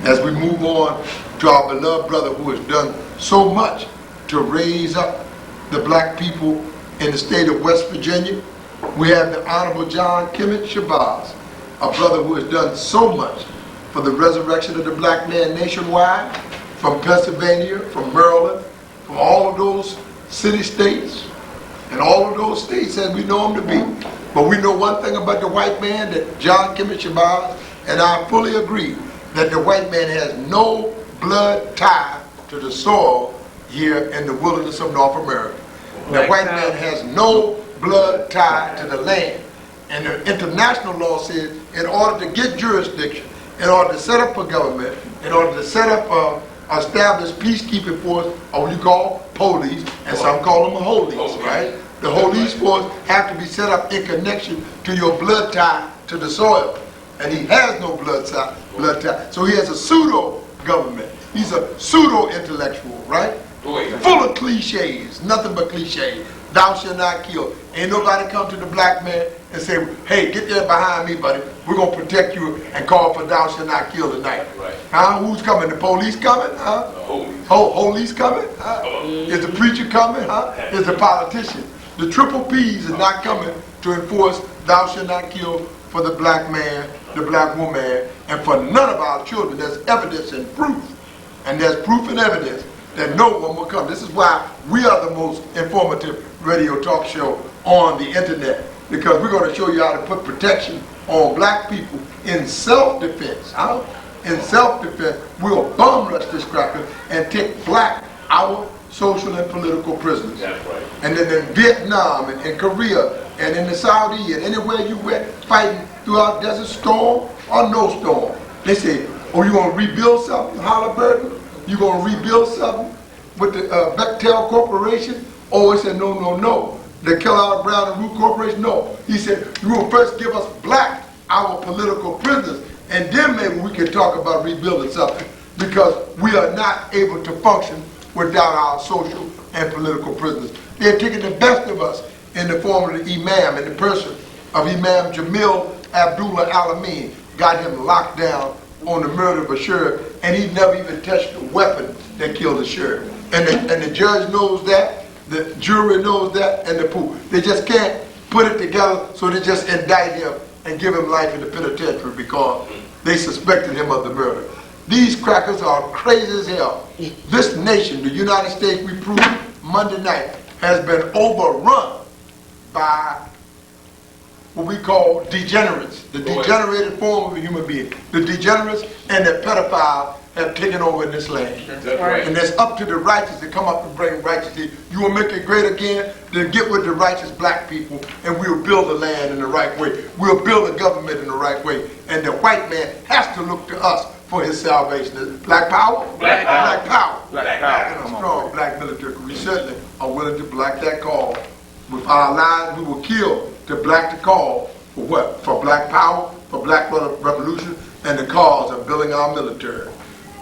as we move on to our beloved brother who has done so much to raise up the black people in the state of West Virginia, we have the Honorable John Kemet Shabazz, a brother who has done so much for the resurrection of the black man nationwide, from Pennsylvania, from Maryland, from all of those city-states, and all of those states as we know them to be. But we know one thing about the white man, that John Kemet Shabazz and I fully agree that the white man has no blood tie to the soil here in the wilderness of North America. The white man has no blood tie to the land. And the international law says in order to get jurisdiction, in order to set up a government, in order to set up establish peacekeeping force, or what you call police, and some call them a holies, right? The holies force have to be set up in connection to your blood tie to the soil. And he has no blood tie. So he has a pseudo government. He's a pseudo intellectual, right? Full of cliches, nothing but cliches. Thou shalt not kill. Ain't nobody come to the black man and say, hey, get there behind me, buddy. We're going to protect you and call for thou shalt not kill tonight. Right. Huh? Who's coming? The police coming? Huh? Holies coming? Huh? Is the preacher coming? Huh? Is the politician? The triple P's is not coming to enforce thou shalt not kill for the black man, the black woman, and for none of our children. There's evidence and proof. And there's proof and evidence that no one will come. This is why we are the most informative radio talk show on the internet, because we're going to show you how to put protection on black people in self-defense. Huh? In self-defense, we'll bomb rush this cracker and take black, our social and political prisoners. That's right. And then in Vietnam and in Korea and in the Saudi and anywhere you went fighting throughout Desert Storm or no storm, they say, oh, you going to rebuild something, Halliburton? You going to rebuild something with the Bechtel Corporation? Oh, he said, no. The Kellogg Brown and Root Corporation? No. He said, you will first give us black, our political prisoners, and then maybe we can talk about rebuilding something, because we are not able to function without our social and political prisoners. They're taking the best of us in the form of the Imam, in the person of Imam Jamil Abdullah Alameen, got him locked down on the murder of a sheriff, and he never even touched the weapon that killed the sheriff. And the judge knows that, the jury knows that, and the pool. They just can't put it together, so they just indict him and give him life in the penitentiary because they suspected him of the murder. These crackers are crazy as hell. This nation, the United States, we proved Monday night, has been overrun by what we call degenerates, the degenerated form of a human being. The degenerates and the pedophiles have taken over in this land. That's right. And it's up to the righteous to come up and bring righteousness. You will make it great again, then get with the righteous black people, and we'll build the land in the right way. We'll build the government in the right way. And the white man has to look to us for his salvation. Black power? Black power. Black power. Black power. And a strong black military. We certainly are willing to black that call. With our lives, we will kill to black the call for what? For black power, for black revolution, and the cause of building our military.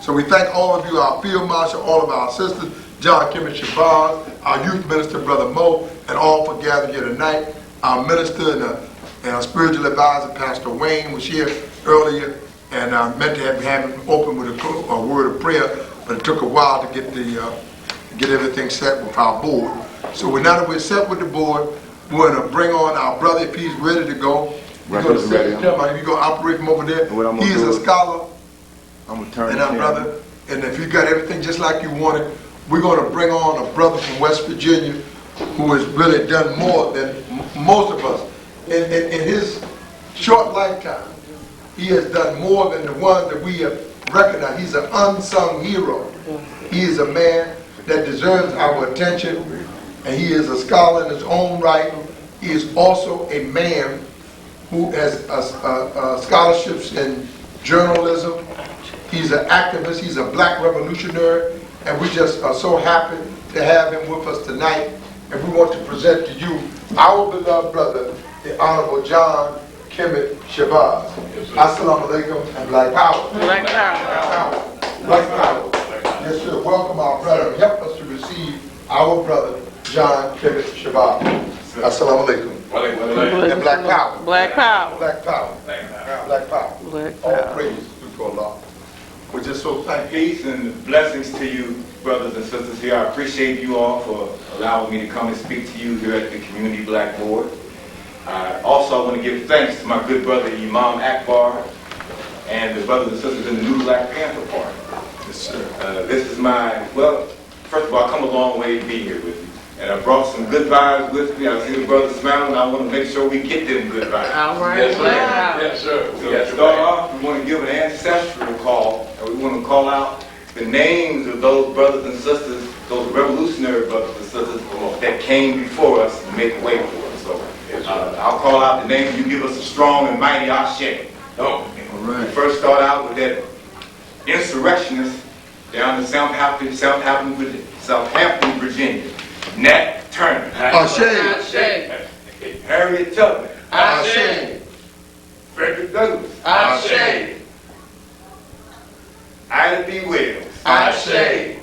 So we thank all of you, our field marshal, all of our sisters, John Kemet Shabazz, our youth minister, Brother Mo, and all for gathering here tonight. Our minister and our spiritual advisor, Pastor Wayne, was here earlier, and I meant to have him open with a word of prayer, but it took a while to get everything set with our board. So now that we're set with the board, we're going to bring on our brother if he's ready to go. We're going to sit and tell him he's going to operate from over there. He is a scholar. I'm going to turn and our brother. And if you got everything just like you wanted, we're going to bring on a brother from West Virginia who has really done more than most of us. In his short lifetime, he has done more than the ones that we have recognized. He's an unsung hero. He is a man that deserves our attention, and he is a scholar in his own right. He is also a man who has scholarships in journalism. He's an activist. He's a black revolutionary, and we just are so happy to have him with us tonight. And we want to present to you our beloved brother, the Honorable John Kemet Shabazz. Assalamu alaikum and black power. Black power. Black power. Yes, sir. Welcome our brother. Help us to receive our brother, John Kemet Shabazz. Assalamu alaikum. And black power. Black power. Black power. Black power. Black power. All praise to Allah. We're just so thankful. Peace and blessings to you, brothers and sisters here. I appreciate you all for allowing me to come and speak to you here at the Community Black Board. Also, I want to give thanks to my good brother Imam Akbar and the brothers and sisters in the new Black Panther Party. Yes, sir. This is my, well, first of all, I come a long way to be here with you. And I brought some good vibes with me. I see the brothers smiling. I want to make sure we get them good vibes. All right. Yes, sir. Wow. Yes, sir. So to start off, we want to give an ancestral call. And we want to call out the names of those brothers and sisters, those revolutionary brothers and sisters that came before us and made the way for us. So I'll call out the names. You give us a strong and mighty Ashe. All right. We first start out with that insurrectionist down in Southampton, Virginia. Nat Turner. Ashe. Harriet Tubman. Ashe. Frederick Douglass. Ashe. Ida B. Wells. Ashe.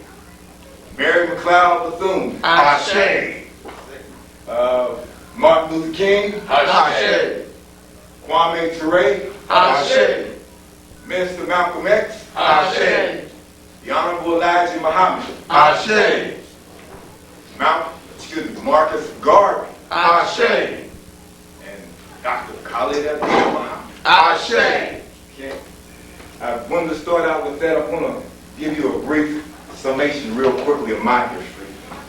Mary McLeod Bethune. Ashe. Martin Luther King. Ashe. Kwame Ture. Ashe. Minister Malcolm X. Ashe. The Honorable Elijah Muhammad. Ashe. Marcus Garvey. Ashe. And Dr. Khalid Abdul-Muhammad. Ashe. Okay. I wanted to start out with that. I want to give you a brief summation real quickly of my history.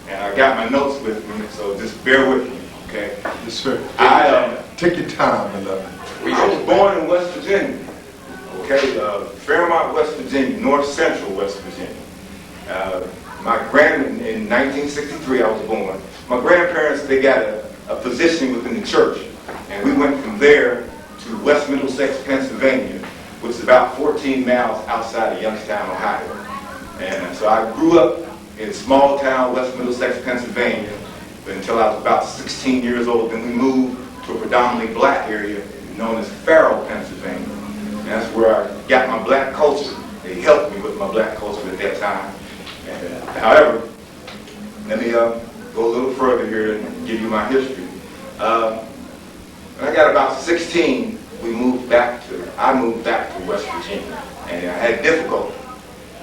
And I got my notes with me, so just bear with me, okay? Yes, sir. Take your time, beloved. I was born in West Virginia, okay? Fairmont, West Virginia, north central West Virginia. In 1963, I was born. My grandparents, they got a position within the church. And we went from there to West Middlesex, Pennsylvania, which is about 14 miles outside of Youngstown, Ohio. And so I grew up in small town West Middlesex, Pennsylvania, until I was about 16 years old. Then we moved to a predominantly black area known as Farrell, Pennsylvania. And that's where I got my black culture. They helped me with my black culture at that time. And, however, let me go a little further here and give you my history. When I got about 16, I moved back to West Virginia, and I had difficulty.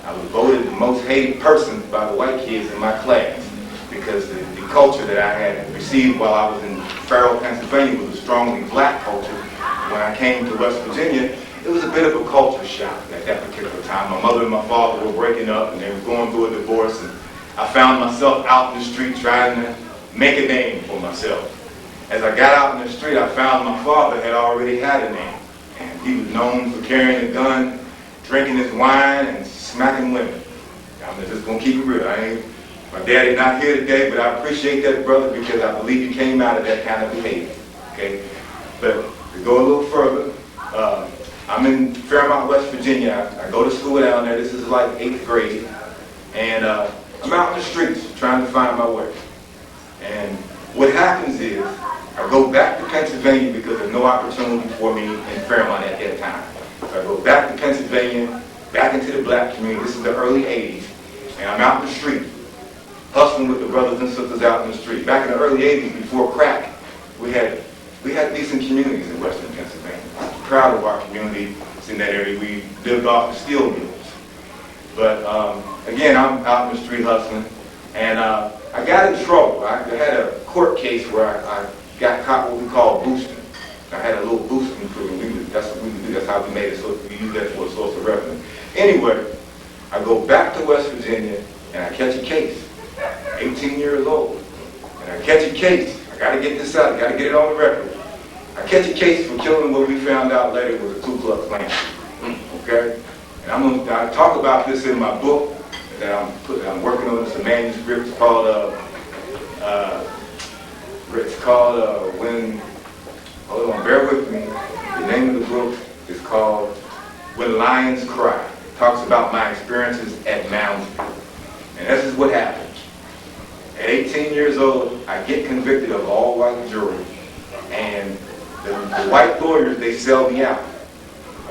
I was voted the most hated person by the white kids in my class because the culture that I had received while I was in Farrell, Pennsylvania was a strongly black culture. When I came to West Virginia, it was a bit of a culture shock at that particular time. My mother and my father were breaking up, and they were going through a divorce, and I found myself out in the street trying to make a name for myself. As I got out in the street, I found my father had already had a name, and he was known for carrying a gun, drinking his wine, and smacking women. I'm just gonna keep it real. My daddy's not here today, but I appreciate that, brother, because I believe he came out of that kind of behavior. Okay, but to go a little further, I'm in Fairmont, West Virginia. I go to school down there. This is like 8th grade, and I'm out in the streets trying to find my way. And what happens is I go back to Pennsylvania because there's no opportunity for me in Fairmont at that time. So I go back to Pennsylvania, back into the black community. This is the early 80s, and I'm out in the street, hustling with the brothers and sisters out in the street. Back in the early 80s, before crack, we had decent communities in Western Pennsylvania. I'm proud of our community in that area. We lived off the steel mills. But again, I'm out in the street hustling, and I got in trouble. I had a court case where I got caught what we call boosting. I had a little boosting crew, and that's what we would do. That's how we made it. So we use that for a source of revenue. Anyway, I go back to West Virginia, and I catch a case. 18 years old, and I catch a case. I got to get this out. I got to get it on the record. I catch a case for killing what we found out later was a Ku Klux Klan. Okay, and I talk about this in my book that I'm working on. It's a manuscript. It's called when. Hold on, bear with me. The name of the book is called When Lions Cry. It talks about my experiences at Moundsville, and this is what happened. At 18 years old, I get convicted of all-white jury, and the white lawyers, they sell me out,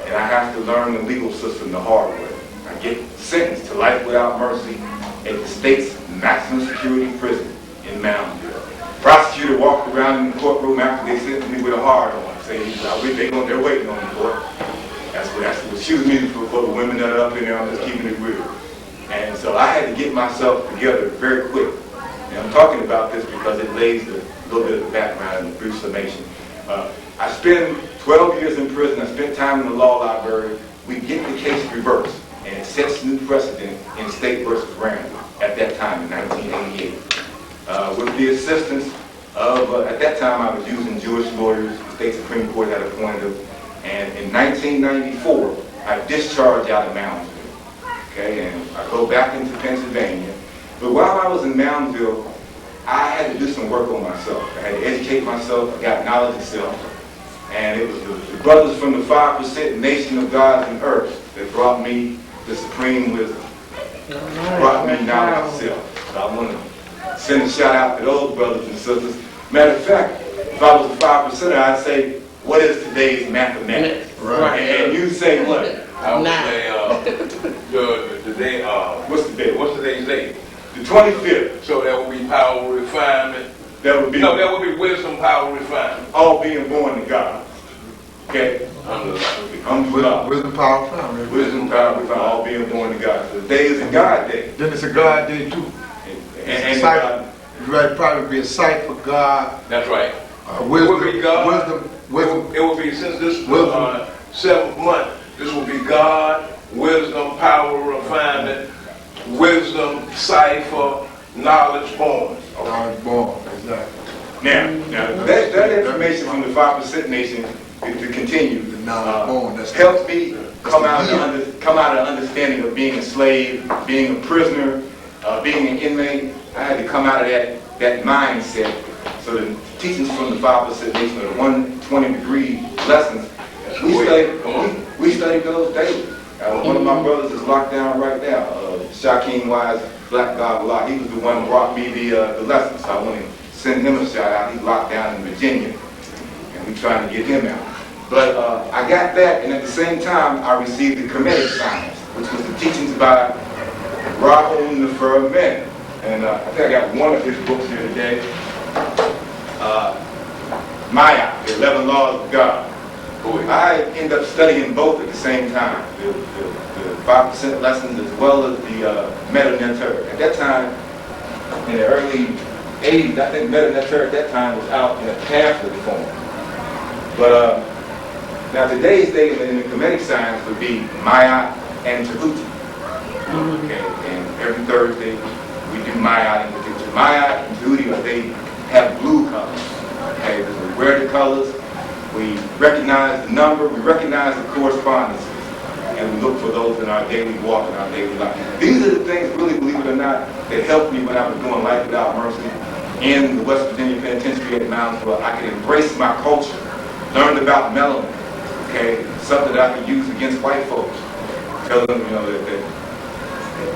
and I have to learn the legal system the hard way. I get sentenced to life without mercy at the state's maximum security prison in Moundsville. The prosecutor walked around in the courtroom after they sentenced me with a hard on, saying, they're waiting on the court. That's what excuse me for the women that are up in there. I'm just keeping it real. And so I had to get myself together very quick. And I'm talking about this because it lays a little bit of the background in the brief summation. I spent 12 years in prison. I spent time in the law library. We get the case reversed, and it sets new precedent in State versus Randall at that time in 1988. With the assistance of, at that time I was using Jewish lawyers, the State Supreme Court had appointed them, and in 1994, I discharged out of Moundsville, okay, and I go back into Pennsylvania. But while I was in Moundsville, I had to do some work on myself. I had to educate myself, I got knowledge of self, and it was the brothers from the 5% nation of gods and earth that brought me the supreme wisdom, brought me knowledge of self. So I want to send a shout out to those brothers and sisters. Matter of fact, if I was a 5%er, I'd say, what is today's mathematics? Right. And you say what? I would say, today, What's the date? what's today's date? The 25th. So that would be power, refinement. That would be No, that would be wisdom, power, refinement. all being born to God. Okay? Alhamdulillah. Wisdom, power, family. Wisdom, power, refinement, all being born to God. So the day is a God day. Then it's a God day too. And God, you would probably be a sight for God. That's right. Wisdom, It would be God. wisdom. It would be, since this is Wisdom. the 7th month, this will be God, wisdom, power, refinement, wisdom, cipher, knowledge born. Knowledge born, exactly. Now that information from the 5% nation to continue The knowledge born. That's helps me come out of understanding of being a slave, being a prisoner, being an inmate. I had to come out of that mindset. So the teachings from the 5% nation are the 120-degree lessons. We study those daily. One of my brothers is locked down right now. Shaquem Wise, Black God Allah. He was the one who brought me the lessons. So I want to send him a shout out. He's locked down in Virginia, and we're trying to get him out. But I got that, and at the same time, I received the Kemetic science, which was the teachings by Rahul Nefer Men. And I think I got one of his books here today. Maya, the 11 Laws of God. I ended up studying both at the same time, the 5% lessons as well as the Meta Neter. At that time, in the early 80s, I think Meta Neter at that time was out in a pamphlet form. But now today's day in the Kemetic science would be Maya and Tahuti. Okay, and every Thursday we do Maya and Tahuti. Maya and Tahuti, they have blue colors. Okay, we wear the colors. We recognize the number, we recognize the correspondences, and we look for those in our daily walk and our daily life. These are the things, really, believe it or not, that helped me when I was doing Life Without Mercy in the West Virginia Penitentiary at Moundsville. I could embrace my culture, learned about melanin, okay, something that I could use against white folks. Tell them, that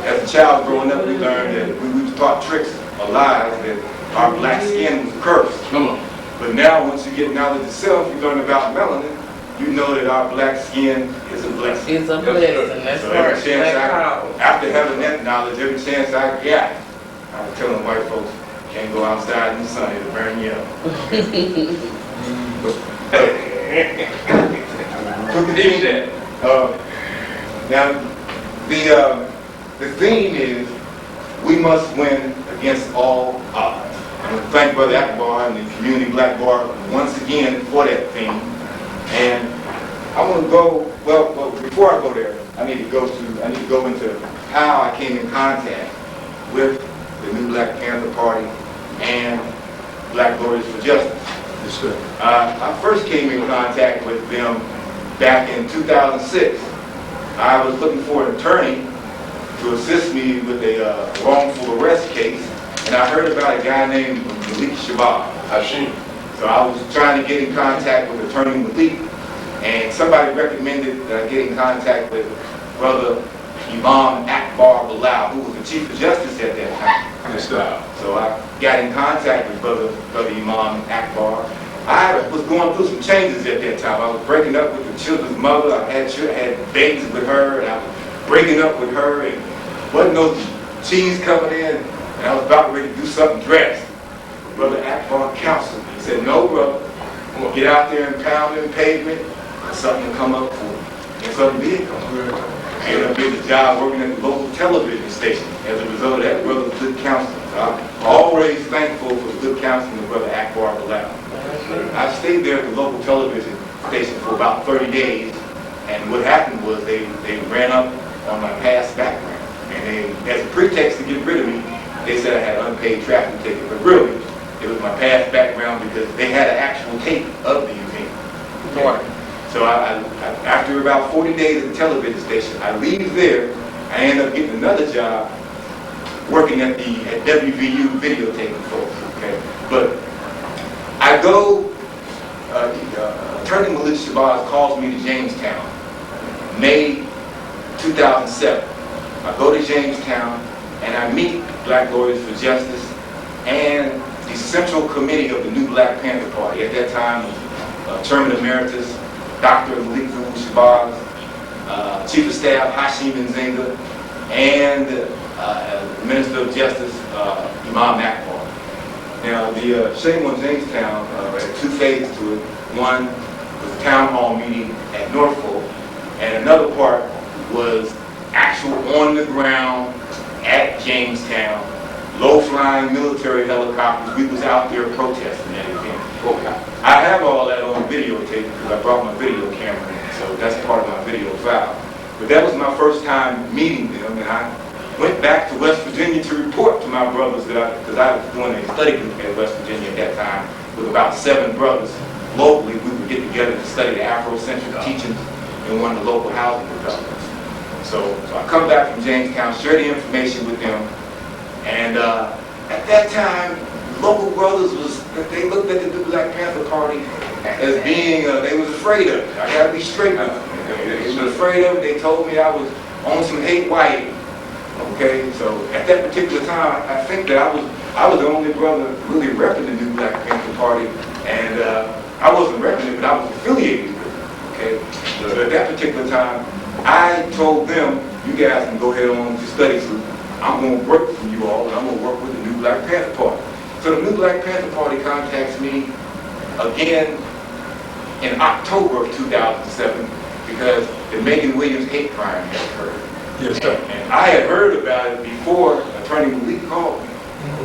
as a child growing up, we learned that we were taught tricks or lies that our black skin was cursed. Come on. But now, once you get knowledge of self, you learn about melanin, you know that our black skin is a blessing. It's a blessing. That's So every right. chance after having that knowledge, every chance I got, I was telling white folks, can't go outside in the sun, it'll burn you up. Now, the theme is, we must win against all odds. I want to thank Brother Akbar and the Community Black Bar once again for that theme. And I want to go, well, before I go there, I need to go into how I came in contact with the new Black Panther Party and Black Lawyers for Justice. Yes, sir. I first came in contact with them back in 2006. I was looking for an attorney to assist me with a wrongful arrest case. And I heard about a guy named Shabazz. So I was trying to get in contact with Attorney Malik, and somebody recommended that I get in contact with Brother Imam Akbar Bilal, who was the Chief of Justice at that time. Yes, sir. So I got in contact with Brother Imam Akbar. I was going through some changes at that time. I was breaking up with the children's mother. I had babies with her, and I was breaking up with her, and wasn't no cheese coming in. And I was about ready to do something drastic. Brother Akbar counseled me. He said, no, brother, I'm going to get out there and pound in pavement, and something will come up for you. And sudden vehicle. I ended up getting a job working at the local television station. As a result of that, brother was good counseling. So I'm always thankful for the good counseling of brother Akbar Bilal. I stayed there at the local television station for about 30 days, and what happened was they ran up on my past background. And they, as a pretext to get rid of me, they said I had an unpaid traffic ticket. But really, it was my past background because they had an actual tape of the event. Okay. So after about 40 days at the television station, I leave there. I end up getting another job working at WVU videotaping folks. Okay. But I go, Attorney Malik Shabazz calls me to Jamestown, May 2007. I go to Jamestown and I meet Black Lawyers for Justice and the Central Committee of the new Black Panther Party. At that time, Chairman Emeritus, Dr. Malik Shabazz, Chief of Staff Hashim Nzinga, and Minister of Justice Imam Akbar. Now, the shame on Jamestown had two phases to it. One was a town hall meeting at Norfolk, and another part was actual on the ground at Jamestown, low-flying military helicopters. We was out there protesting that event. I have all that on videotape because I brought my video camera in, so that's part of my video file. But that was my first time meeting them, and I went back to West Virginia to report to my brothers because I was doing a study group at West Virginia at that time with about 7 brothers. Locally, we would get together to study the Afrocentric teachings in one of the local housing developments. So I come back from Jamestown, share the information with them, and at that time, local brothers they looked at the Black Panther Party as being, they was afraid of it. I gotta be straight with them. They was afraid of it. They told me I was on some hate white. Okay, so at that particular time, I think that I was the only brother really repping the new Black Panther Party, and I wasn't repping it, but I was affiliated with it. Okay, so at that particular time, I told them, you guys can go ahead on to study group. I'm going to work for you all, and I'm going to work with the new Black Panther Party. So the new Black Panther Party contacts me again in October of 2007 because the Megan Williams hate crime had occurred. Yes, sir. And I had heard about it before Attorney Malik called me.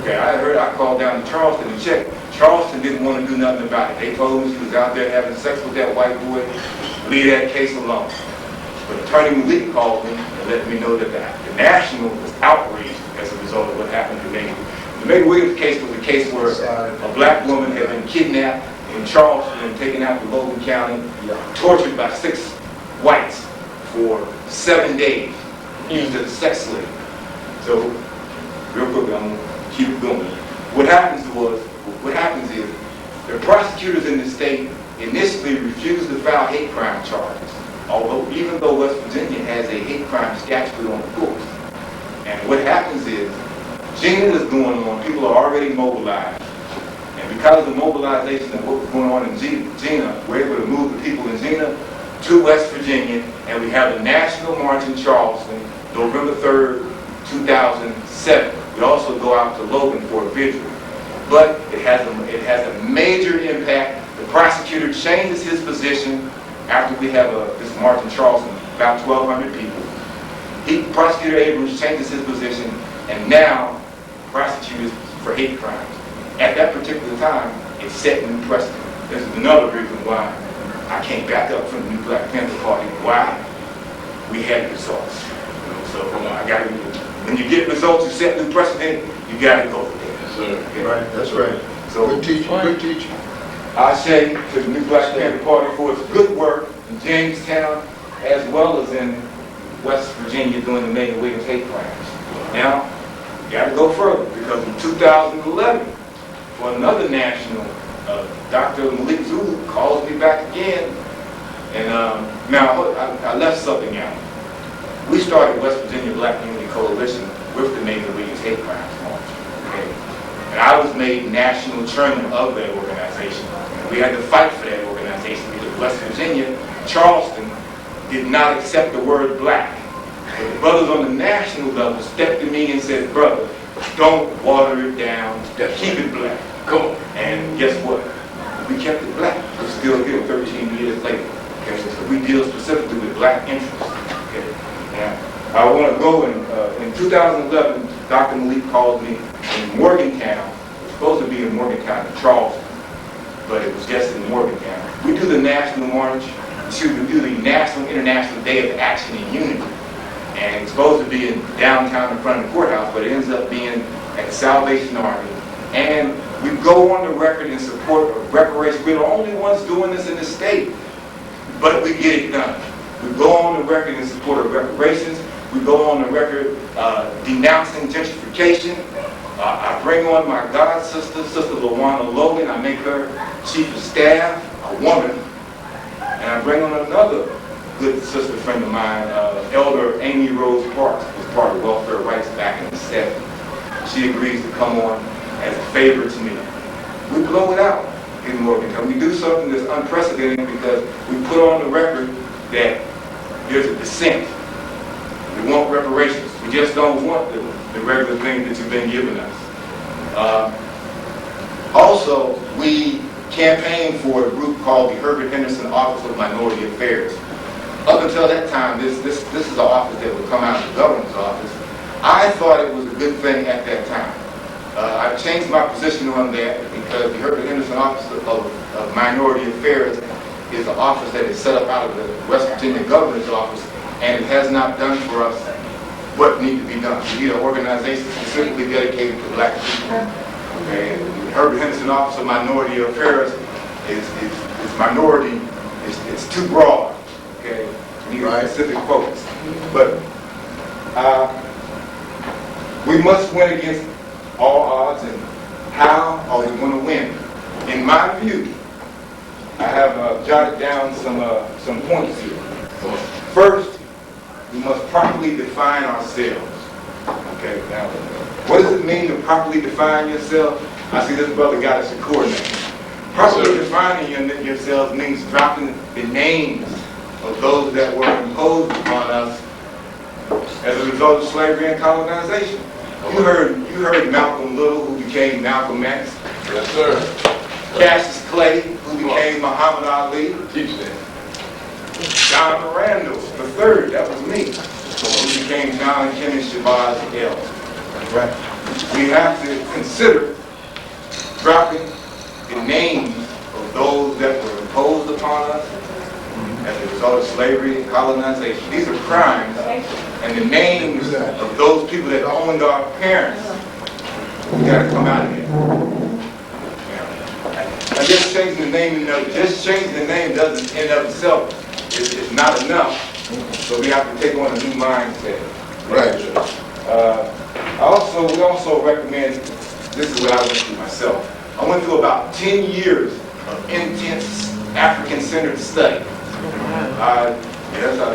Okay, I called down to Charleston to check. Charleston didn't want to do nothing about it. They told me she was out there having sex with that white boy. Leave that case alone. But Attorney Malik called me and let me know that the National was outraged as a result of what happened to Megan. The Megan Williams case was a case where a black woman had been kidnapped in Charleston and taken out to Logan County, tortured by 6 whites for 7 days, used as a sex slave. So, real quickly, I'm going to keep it going. What happens is, the prosecutors in the state initially refused to file hate crime charges. Even though West Virginia has a hate crime statute on the books. And what happens is, Gina is going on, people are already mobilized. And because of the mobilization of what was going on in Gina, we're able to move the people in Gina to West Virginia, and we have a national march in Charleston, November 3rd, 2007. We also go out to Logan for a vigil. But it has a major impact. The prosecutor changes his position after we have this march in Charleston, about 1,200 people. Prosecutor Abrams changes his position and now prosecutes for hate crimes. At that particular time, it set new precedent. This is another reason why I came back up from the new Black Panther Party. Why? We had results. So when you get results, you set new precedent, you got to go for that. Yes, sir. Okay? Right, that's right. So, Good teaching, good teaching. I say to the new Black Panther Party for its good work in Jamestown as well as in West Virginia doing the Megan Williams hate crimes. Now, you got to go further because in 2011, for another national, Dr. Malik Zulu calls me back again. And now, I left something out. We started West Virginia Blackunity Coalition with the Megan Williams hate crimes march. Okay? And I was made national chairman of that organization. And we had to fight for that organization because West Virginia, Charleston, did not accept the word black. But the brothers on the national level stepped to me and said, brother, don't water it down, keep it black. Come on. And guess what? We kept it black. We're still here 13 years later. Okay, so we deal specifically with black interests. Okay, now I want to go in 2011. Dr. Malik called me in Morgantown. It was supposed to be in Morgantown, in Charleston, but it was just in Morgantown. We do the National March. We do the National International Day of Action and Unity, and it's supposed to be in downtown in front of the courthouse, but it ends up being at the Salvation Army. And we go on the record in support of reparations. We're the only ones doing this in the state, but we get it done. We go on the record in support of reparations. We go on the record denouncing gentrification. I bring on my god sister, Sister LaWanna Logan. I make her chief of staff, a woman. And I bring on another good sister friend of mine, Elder Amy Rose Parks, who was part of welfare rights back in the 70s. She agrees to come on as a favor to me. We blow it out in Morgantown. We do something that's unprecedented because we put on the record that there's a dissent. We want reparations. We just don't want the regular thing that you've been giving us. Also, we campaigned for a group called the Herbert Henderson Office of Minority Affairs. Up until that time, this is an office that would come out of the governor's office. I thought it was a good thing at that time. I've changed my position on that because the Herbert Henderson Office of Minority Affairs is an office that is set up out of the West Virginia governor's office, and it has not done for us what needs to be done. We need an organization specifically dedicated to black people. And the Herbert Henderson Office of Minority Affairs is minority, it's too broad. Okay, we need a specific focus. But we must win against all odds, and how are we going to win? In my view, I have jotted down some points here. First, we must properly define ourselves. Okay, now, what does it mean to properly define yourself? I see this brother got us a coordinate. Properly defining yourselves means dropping the names of those that were imposed upon us as a result of slavery and colonization. You heard Malcolm Little, who became Malcolm X. Yes, sir. Cassius Clay, who became Muhammad Ali. Teach that. John Randall III, that was me, who became John Kemet Shabazz L. Right. We have to consider dropping the names of those that were imposed upon us as a result of slavery and colonization. These are crimes, and the names of those people that owned our parents, we got to come out of here. And just changing the name, changing the name doesn't in of itself is not enough. So we have to take on a new mindset. Right. We also recommend, this is what I went through myself. I went through about 10 years of intense African-centered study.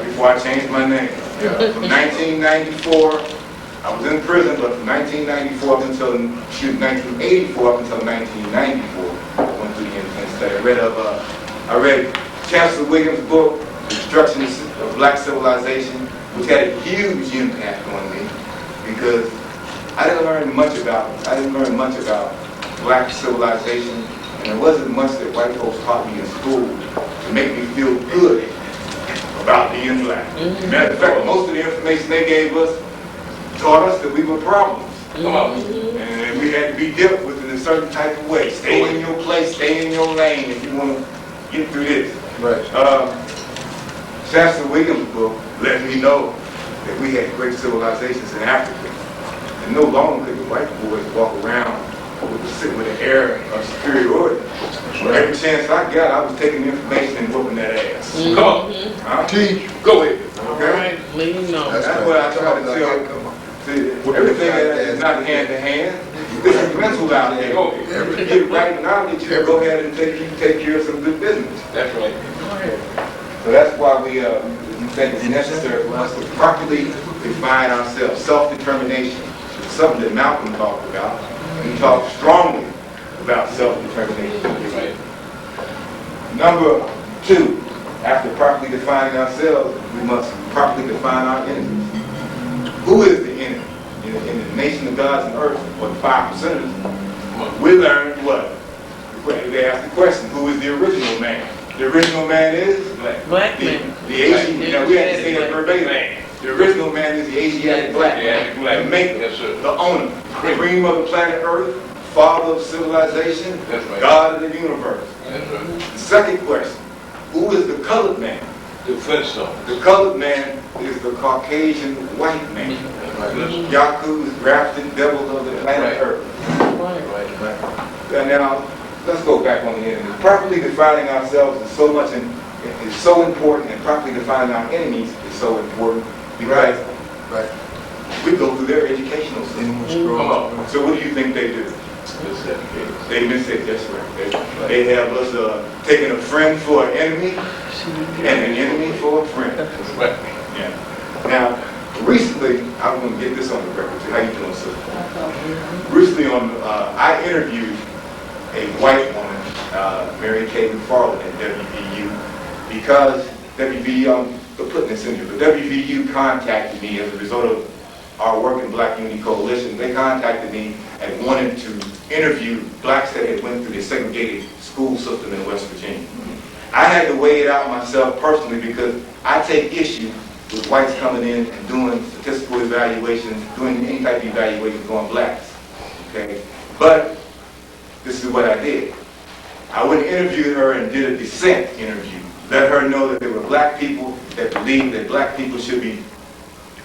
Before I changed my name. From 1994, I was in prison, but from 1994 up until 1984 up until 1994, I went through the intense study. I read Chancellor Williams' book, Destruction of Black Civilization, which had a huge impact on me because I didn't learn much about black civilization, and there wasn't much that white folks taught me in school to make me feel good about being black. Matter of fact, most of the information they gave us taught us that we were problems. Come on. And we had to be dealt with in a certain type of way. Stay in your place, stay in your lane if you want to get through this. Right. Chancellor Williams' book let me know that we had great civilizations in Africa. And no longer could the white boys walk around with an air of superiority. Every chance I got, I was taking information and whooping that ass. Come on. Teach. Go ahead. Okay? That's what I try to tell. See, everything is not hand to hand. This is mental out there. Go ahead. Get it right knowledge, you go ahead and take care of some good business. That's right. So that's why we think it's necessary for us to properly define ourselves. Self-determination. It's something that Malcolm talked about. He talked strongly about self-determination. Right. Number 2, after properly defining ourselves, we must properly define our enemies. Who is the enemy? In the nation of gods and earth, or the 5%ers, we learned what? They asked the question, who is the original man? The original man is? Black man. The Asian, now we had to say that verbatim. The original man is the Asiatic black man. The maker, Yes, sir. the owner, cream of the planet Earth, father of civilization, That's right. God of the universe. That's right. The second question, who is the colored man? The Flintstones. The colored man is the Caucasian white man. That's right. Listen. Yaku's grafted devils of the planet Right. Earth. Right. And now, let's go back on the enemy. Properly defining ourselves is so much, is so important, and properly defining our enemies is so important because Right. we go through their educational system. Come on. So what do you think they do? Miseducated. They miss it, that's right. They have us taking a friend for an enemy and an enemy for a friend. That's right. Yeah. Now, recently, I'm going to get this on the record. How you doing, sir? Recently, I interviewed a white woman, Mary Kay McFarland at WVU, because WVU, I'm putting this in here, but WVU contacted me as a result of our work in Blackunity Coalition. They contacted me and wanted to interview blacks that had went through the segregated school system in West Virginia. I had to weigh it out myself personally because I take issue with whites coming in and doing statistical evaluations, doing any type of evaluations on blacks. Okay? But this is what I did. I went and interviewed her and did a dissent interview. Let her know that there were black people that believed that black people should be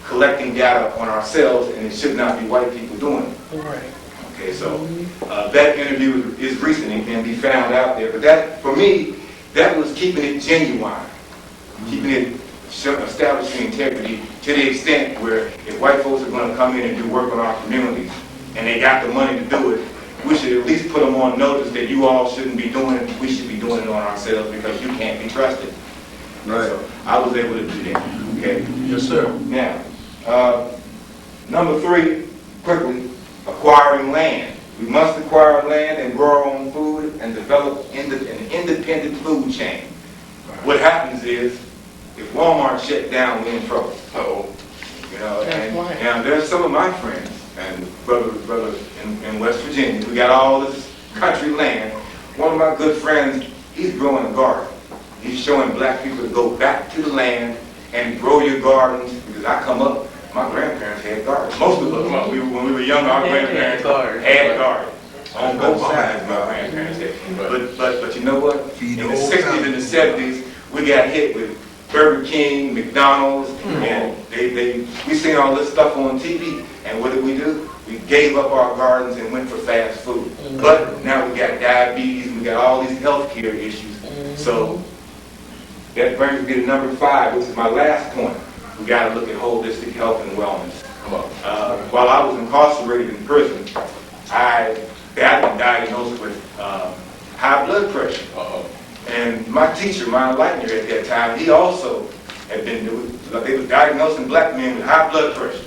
collecting data on ourselves and it should not be white people doing it. Right. Okay, so that interview is recent and can be found out there. But that, for me, that was keeping it genuine, keeping it, establishing integrity to the extent where if white folks are going to come in and do work on our communities and they got the money to do it, we should at least put them on notice that you all shouldn't be doing it. We should be doing it on ourselves because you can't be trusted. Right. So I was able to do that. Okay. Yes, sir. Now, number 3, quickly, acquiring land. We must acquire land and grow our own food and develop an independent food chain. What happens is, if Walmart shut down, we're in trouble. Uh-oh. You know, and right. now there's some of my friends and brothers in West Virginia. We got all this country land. One of my good friends, he's growing a garden. He's showing black people to go back to the land and grow your gardens. Because I come up, my grandparents had gardens. Most of us, when we were young, our grandparents had gardens. On both sides, my grandparents had. But you know what? In the 60s and the 70s, we got hit with Burger King, McDonald's, and we seen all this stuff on TV. And what did we do? We gave up our gardens and went for fast food. But now we got diabetes, we got all these health care issues. So that brings me to number 5, which is my last point. We got to look at holistic health and wellness. While I was incarcerated in prison, I had been diagnosed with high blood pressure. And my teacher, my enlightener at that time, he also had been, they were diagnosing black men with high blood pressure.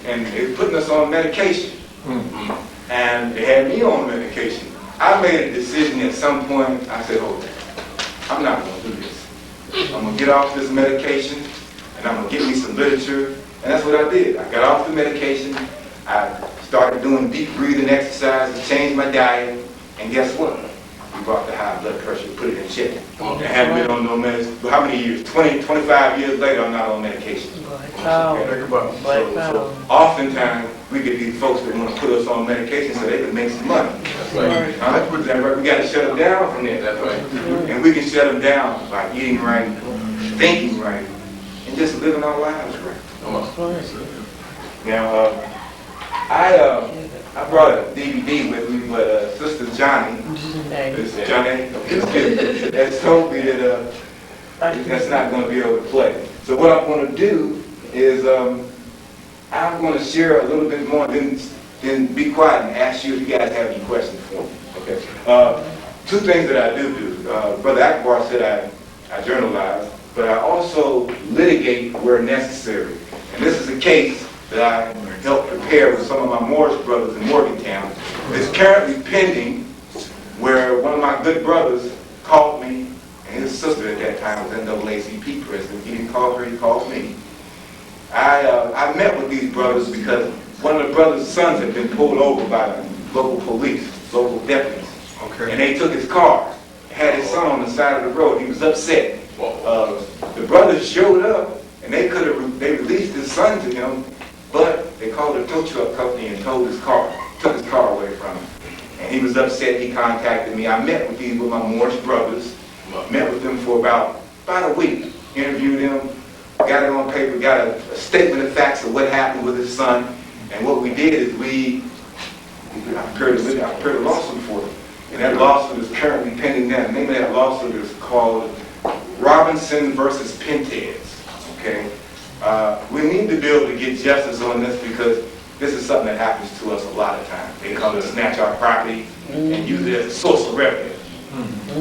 And they were putting us on medication. And they had me on medication. I made a decision at some point. I said, hold on, I'm not going to do this. I'm going to get off this medication, and I'm going to get me some literature. And that's what I did. I got off the medication. I started doing deep breathing exercises, changed my diet, and guess what? We brought the high blood pressure, put it in check. I haven't been on no medicine. How many years? 20, 25 years later, I'm not on medication. So oftentimes, we get these folks that want to put us on medication so they can make some money. That's right. Is that right? We got to shut them down from that. That's right. And we can shut them down by eating right, thinking right, and just living our lives right. Come on. Now, I brought a DVD with me, but Sister Johnny, has told me that that's not going to be able to play. So what I'm going to do is I'm going to share a little bit more, then be quiet and ask you if you guys have any questions for me. Okay. 2 things that I do. Brother Akbar said I journalize, but I also litigate where necessary. And this is a case that I helped prepare with some of my Morris brothers in Morgantown. It's currently pending, where one of my good brothers called me, and his sister at that time was NAACP president. He didn't call her, he called me. I met with these brothers because one of the brothers' sons had been pulled over by the local police, local deputies. Okay. And they took his car, had his son on the side of the road. He was upset. The brothers showed up, and they released his son to him, but they called a tow truck company and took his car away from him. And he was upset. He contacted me. I met with my Moorish brothers, met with them for about a week, interviewed them, got it on paper, got a statement of facts of what happened with his son. And what we did is I prepared a lawsuit for him. And that lawsuit is currently pending now. The name of that lawsuit is called Robinson versus Pentez. Okay? We need to be able to get justice on this because this is something that happens to us a lot of times. They come to snatch our property and use it as a source of revenue.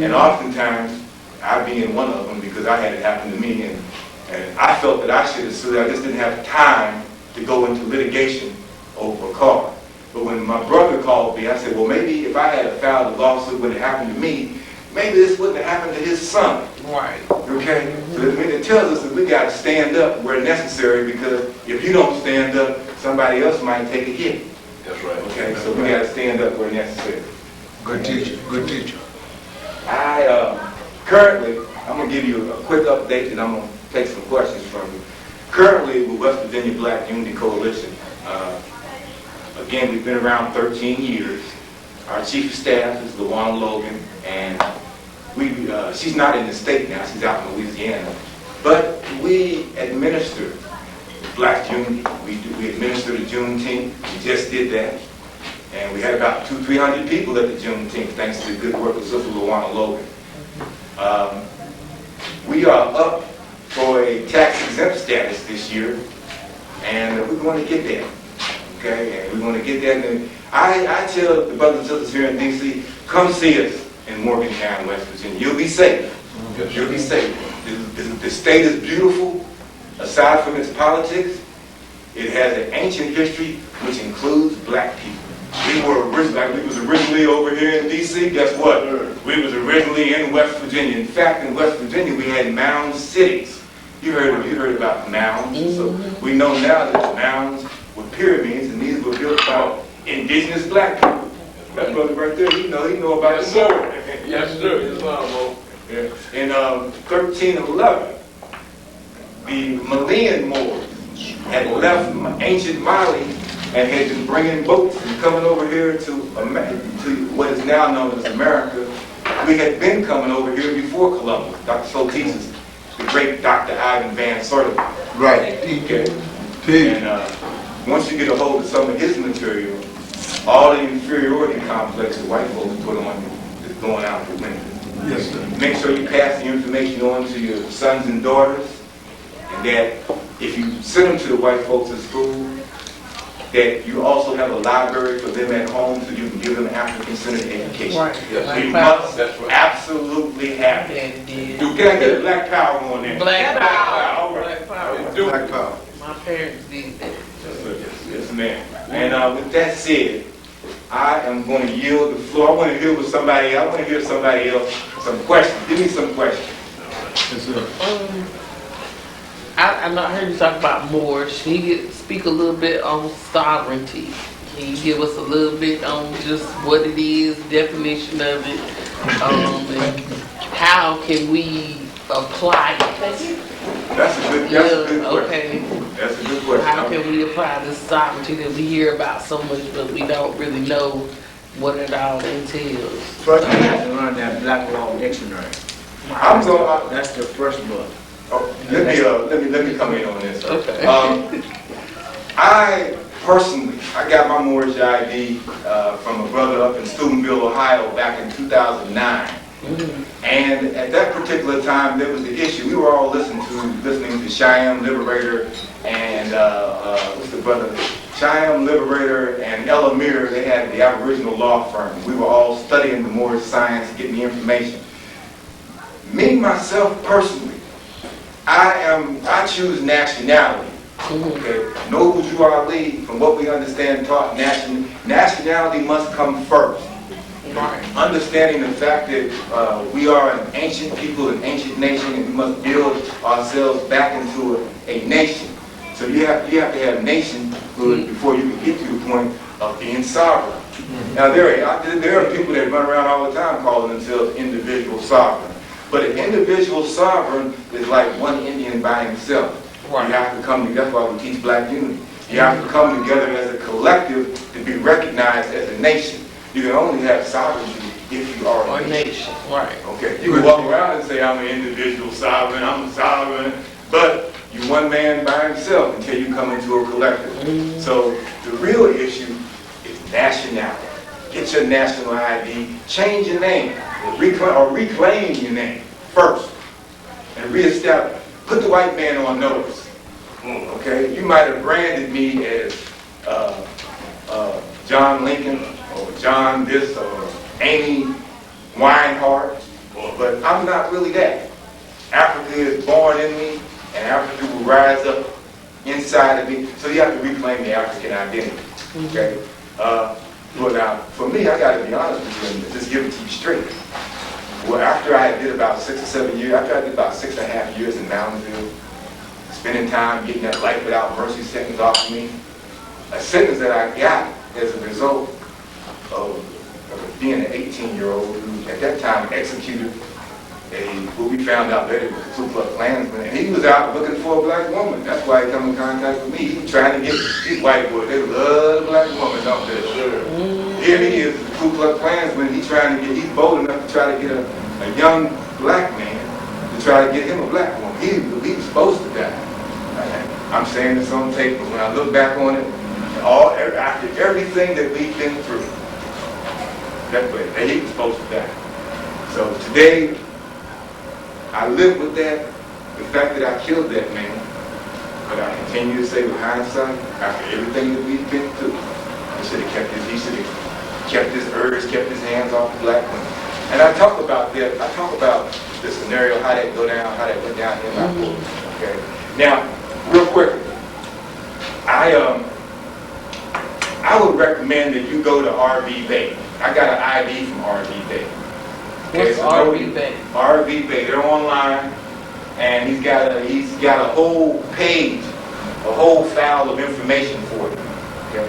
And oftentimes, I being one of them because I had it happen to me, and I felt that I should have sued. I just didn't have time to go into litigation over a car. But when my brother called me, I said, well, maybe if I had filed a lawsuit when it happened to me, maybe this wouldn't have happened to his son. Right. Okay? So it tells us that we got to stand up where necessary because if you don't stand up, somebody else might take a hit. That's right. Okay? So we got to stand up where necessary. Good teacher, good teacher. Currently, I'm going to give you a quick update and I'm going to take some questions from you. Currently, with West Virginia Black Unity Coalition, again, we've been around 13 years. Our chief of staff is LaWanna Logan, and she's not in the state now, she's out in Louisiana. But we administer Black Unity. We administer the Juneteenth. We just did that. And we had about 200-300 people at the Juneteenth, thanks to the good work of Sister LaWanna Logan. We are up for a tax-exempt status this year, and we're going to get there. Okay, and we're going to get there. And I tell the brothers and sisters here in D.C., come see us in Morgantown, West Virginia. You'll be safe. You'll be safe. The state is beautiful. Aside from its politics, it has an ancient history which includes black people. We was originally over here in D.C. Guess what? We was originally in West Virginia. In fact, in West Virginia, we had mound cities. You heard about mounds. So we know now that mounds were pyramids, and these were built by indigenous black people. That brother right there, he know about the Moor. Yes, sir. Islam. Yeah. In 1311, the Malian Moors had left ancient Mali and had been bringing boats and coming over here to what is now known as America. We had been coming over here before Columbus. Dr. Sotesis, the great Dr. Ivan Van Sertima. Right. Okay. And once you get a hold of some of his material, all the inferiority complex the white folks put on is going out the window. Yes, sir. Make sure you pass the information on to your sons and daughters, and that if you send them to the white folks at school, that you also have a library for them at home so you can give them African-centered education. Right. Yes, We must absolutely have it. You can't get black power on there. Black power. All right. Black power. Black power. My parents did that. Yes, ma'am. And with that said, I am going to yield the floor. I want to hear with somebody else. I want to hear somebody else some questions. Give me some questions. Yes, sir. I know I heard you talk about Moorish. Can you speak a little bit on sovereignty? Can you give us a little bit on just what it is, definition of it, and how can we apply it? That's a good question. Okay. That's a good question. How can we apply this sovereignty that we hear about so much, but we don't really know what it all entails? First, we have to learn that Black Law Dictionary. I'm going. That's the first book. Let me come in on this. Okay. I personally, I got my Moorish ID from a brother up in Steubenville, Ohio, back in 2009. And at that particular time, there was the issue. We were all listening to Shyam Liberator and what's the brother? Shyam Liberator and El Amir. They had the Aboriginal law firm. We were all studying the Moorish science, getting the information. Me, myself, personally, I choose nationality. Okay. Noble Drew Ali, from what we understand, taught nationality must come first. Right. Understanding the fact that we are an ancient people, an ancient nation, and we must build ourselves back into a nation. So you have to have nation selfhood before you can get to the point of being sovereign. Now there are people that run around all the time calling themselves individual sovereign. But an individual sovereign is like one Indian by himself. Right. You have to come together. That's why we teach Blackunity. You have to come together as a collective to be recognized as a nation. You can only have sovereignty if you are a nation. Right. Okay. You can walk around and say, I'm an individual sovereign, I'm a sovereign, but you're one man by himself until you come into a collective. So the real issue is nationality. Get your national ID, change your name, or reclaim your name first, and reestablish. Put the white man on notice. Okay? You might have branded me as John Lincoln, or John this, or Amy Winehart, but I'm not really that. Africa is born in me, and Africa will rise up inside of me. So you have to reclaim the African identity. Okay? Well, now, for me, I got to be honest with you and just give it to you straight. Well, after I did about 6 or 7 years, after I did about 6.5 years in Mountainville, spending time getting that life without mercy sentence off of me, a sentence that I got as a result of being an 18-year-old who at that time executed what we found out later was a Ku Klux Klansman, and he was out looking for a black woman. That's why he come in contact with me. He was trying to get these white boys. They love black women, don't they? Sure. Here he is, the Ku Klux Klansman. He's bold enough to try to get a young black man to try to get him a black woman. He was supposed to die. I'm saying this on tape, but when I look back on it, after everything that we've been through, that he was supposed to die. So today, I live with that, the fact that I killed that man, but I continue to say with hindsight, after everything that we've been through, he should have kept his urge, kept his hands off the black women. And I talk about that, I talk about the scenario, how that went down in my book. Okay. Now, real quick, I would recommend that you go to RV Bay. I got an ID from RV Bay. Okay, What's RV Bay? RV Bay. They're online, and he's got a whole page, a whole file of information for you. Okay,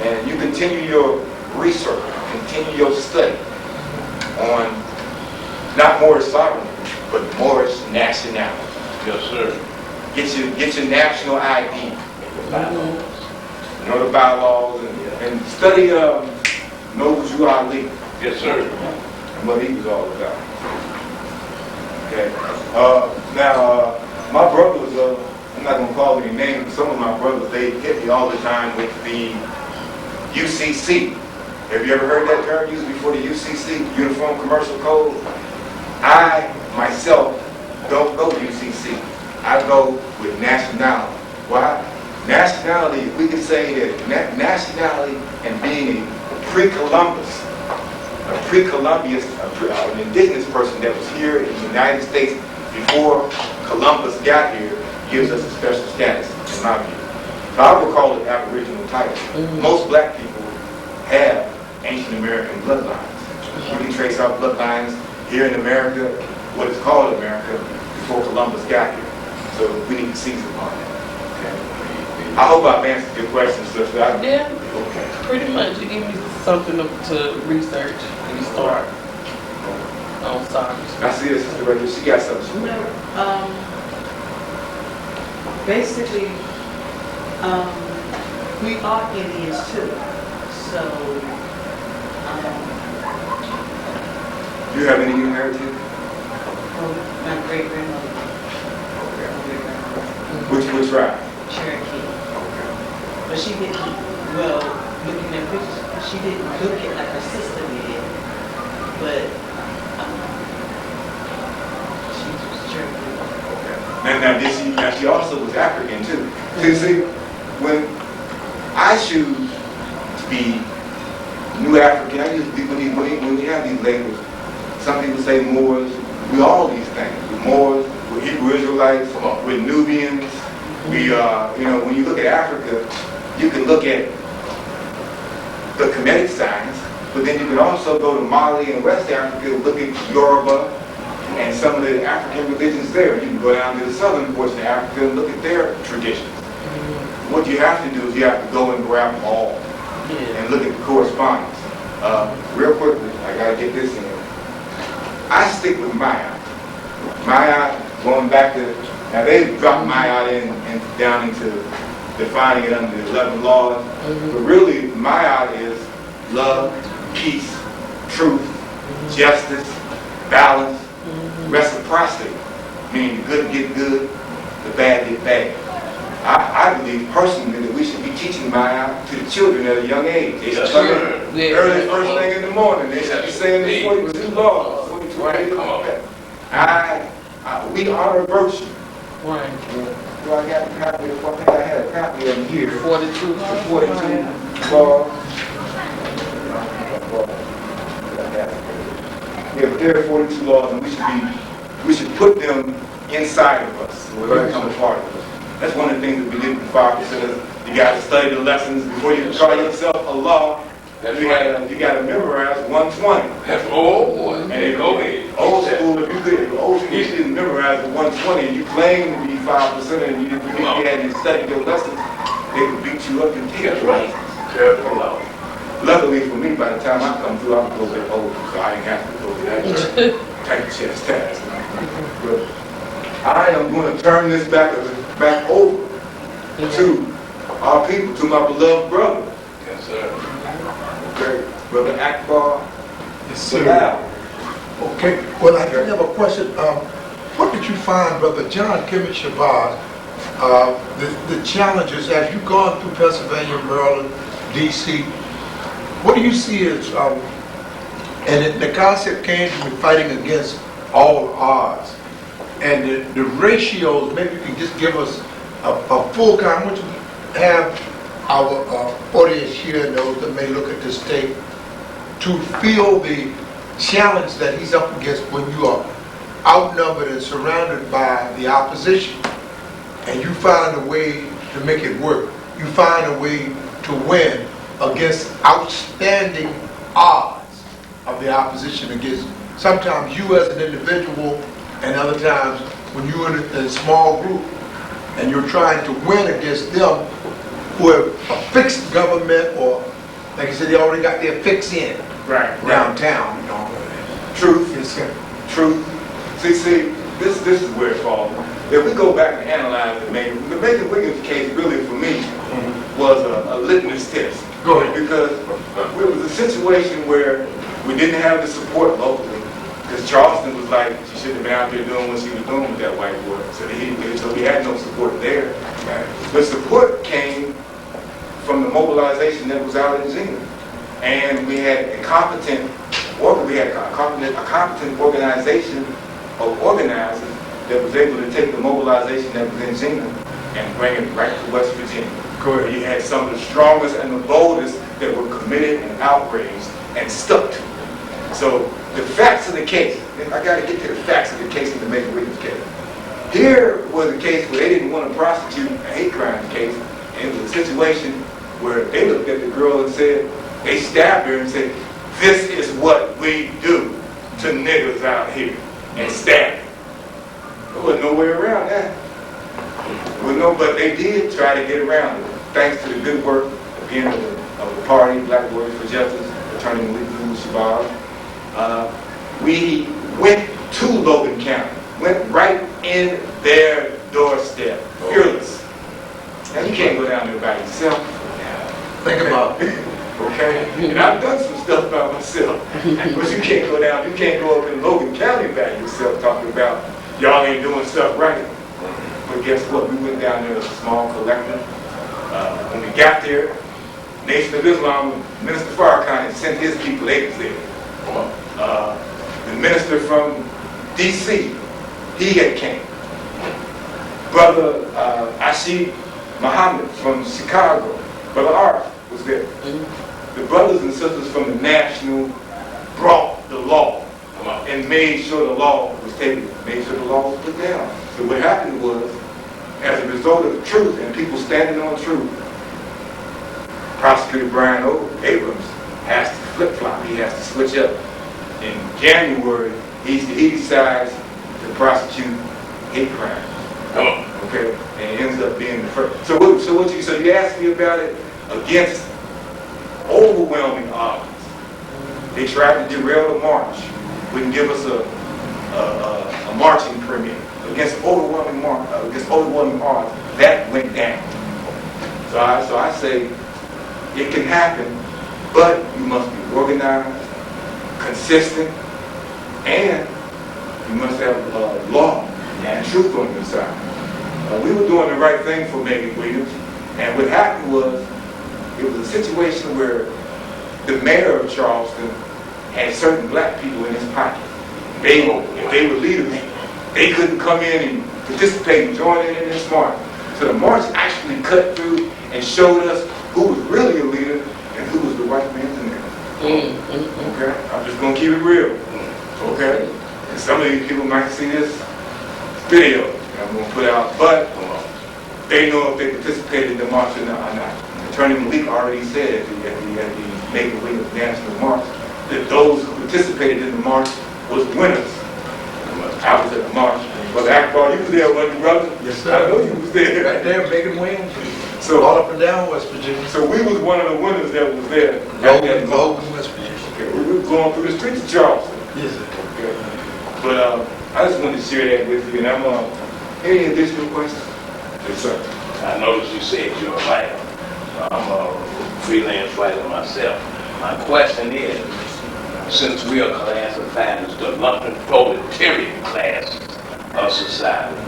and you continue your research, continue your study on not Moorish sovereignty, but Moorish nationality. Yes, sir. Get your national ID. Know the bylaws and study Nobu Ali. Yes, sir. And what he was all about. Okay. Now, my brothers, I'm not going to call any names, but some of my brothers, they hit me all the time with the UCC. Have you ever heard that term used before, the UCC, Uniform Commercial Code? I, myself, don't go UCC. I go with nationality. Why? Nationality, we can say that nationality and being a pre-Columbus, an indigenous person that was here in the United States before Columbus got here, gives us a special status, in my view. So I would call it Aboriginal title. Most black people have ancient American bloodlines. We can trace our bloodlines here in America, what is called America, before Columbus got here. So we need to seize upon that. Okay. I hope I've answered your question, sister. Yeah, Okay. pretty much. You give me something to research and start on soccer. I see this sister right here. She got something. Basically, we are Indians too. So, Do you have any heritage? my great grandmother, Which tribe? Cherokee, Okay. but she didn't. Well, looking at pictures, she didn't look it like her sister did. But she was Cherokee. Now she also was African too. So see, when I choose to be New African, I use when we have these labels, some people say Moors, we all these things. We're Moors, we're Hebrew Israelites, we're Nubians. We when you look at Africa, you can look at the Kemetic signs, but then you can also go to Mali and West Africa, look at Yoruba and some of the African religions there. You can go down to the southern portion of Africa and look at their traditions. what you have to do is you have to go and grab them all and look at the correspondence. Real quickly, I gotta get this in. I stick with Maya. Maya, going back to, now they dropped Maya down into defining it under the 11 laws, but really Maya is love, peace, truth, justice, balance, reciprocity, meaning the good get good, the bad get bad. I believe personally that we should be teaching Maya to the children at a young age. They should come in early first thing in the morning. They should be saying the 42 laws, 42 ways of life. We honor virtue. Right. Well, I got a copy of, I think I had a copy of them here. 42. 42 laws. Yeah, but there are 42 laws, and we should put them inside of us, so they become a part of us. That's one of the things that we did with 5%. You got to study the lessons before you call yourself a law. You got to memorize 120. That's old boy. And if old school, if you didn't memorize the 120 and you claim to be 5% and you hadn't studied your lessons, they would beat you up and take your license. Luckily for me, by the time I come through, I'm a little bit older, so I ain't have to go to that type of chastisement. But I am going to turn this back over to our people, to my beloved brother. Yes, sir. Okay, Brother Akbar. Yes, sir. Bilal. Okay, well, I do have a question. What did you find, Brother John Kemet Shabazz, the challenges as you've gone through Pennsylvania, Maryland, D.C., what do you see as, and the concept came from fighting against all odds, and the ratios, maybe you can just give us a full count. I want you to have our audience here and those that may look at this tape to feel the challenge that he's up against when you are outnumbered and surrounded by the opposition, and you find a way to make it work. You find a way to win against outstanding odds of the opposition, against sometimes you as an individual, and other times when you're in a small group and you're trying to win against them who have a fixed government, or like I said, they already got their fix in downtown. You know. Truth. Truth. See, this is where it falls. If we go back and analyze it, the Macon Wiggins case really for me was a litmus test. Go ahead. Because it was a situation where we didn't have the support locally. Because Charleston was like, she shouldn't have been out there doing what she was doing with that white boy. So we had no support there. Right? The support came from the mobilization that was out in Zena. And we had a competent organization of organizers that was able to take the mobilization that was in Zena and bring it right to West Virginia. Where you had some of the strongest and the boldest that were committed and outraged and stuck to it. So the facts of the case, I got to get to the facts of the case in the Macon Wiggins case. Here was a case where they didn't want to prosecute a hate crime case, and it was a situation where they looked at the girl and said, they stabbed her and said, "This is what we do to niggas out here," and stabbed her. There was no way around that. But they did try to get around it, thanks to the good work, again, of the party, Black Warriors for Justice, Attorney Shabazz. We went to Logan County, went right in their doorstep, fearless. Now you can't go down there by yourself. Think about it. Okay? And I've done some stuff by myself. But you can't go down, you can't go up in Logan County by yourself talking about y'all ain't doing stuff right. But guess what? We went down there as a small collective. When we got there, Nation of Islam, Minister Farrakhan had sent his people, they was there. The minister from D.C., he had came. Brother Ashid Muhammad from Chicago, Brother Arf was there. The brothers and sisters from the National brought the law and made sure the law was taken, made sure the law was put down. So what happened was, as a result of truth and people standing on truth, Prosecutor Brian Abrams has to flip-flop. He has to switch up. In January, he decides to prosecute hate crimes. Okay? and it ends up being the first. So you asked me about it against overwhelming odds. They tried to derail the march, wouldn't give us a marching permit. Against overwhelming odds, that went down. So I say it can happen, but you must be organized, consistent, and you must have law and truth on your side. We were doing the right thing for Megan Williams, and what happened was, it was a situation where the mayor of Charleston had certain black people in his pocket. If they were leaders, they couldn't come in and participate and join in this march. So the march actually cut through and showed us who was really a leader and who was the white man's enemy. Okay? I'm just going to keep it real. Okay? And some of these people might see this video that I'm going to put out, but they know if they participated in the march or not. Attorney Malik already said at the Megan Williams National March that those who participated in the march was winners. I was at the march. Brother Akbar, you was there, wasn't you, brother? Yes, sir. I know you was there. Right there, Megan Williams. So all up and down West Virginia. So we was one of the winners that was there. Logan, West Virginia. Okay, we were going through the streets of Charleston. Yes, sir. Okay. But I just wanted to share that with you. And I'm any additional questions? Yes, sir. I noticed you said you're a fighter. I'm a freelance fighter myself. My question is, since we are classified as the lumpen proletariat class of society,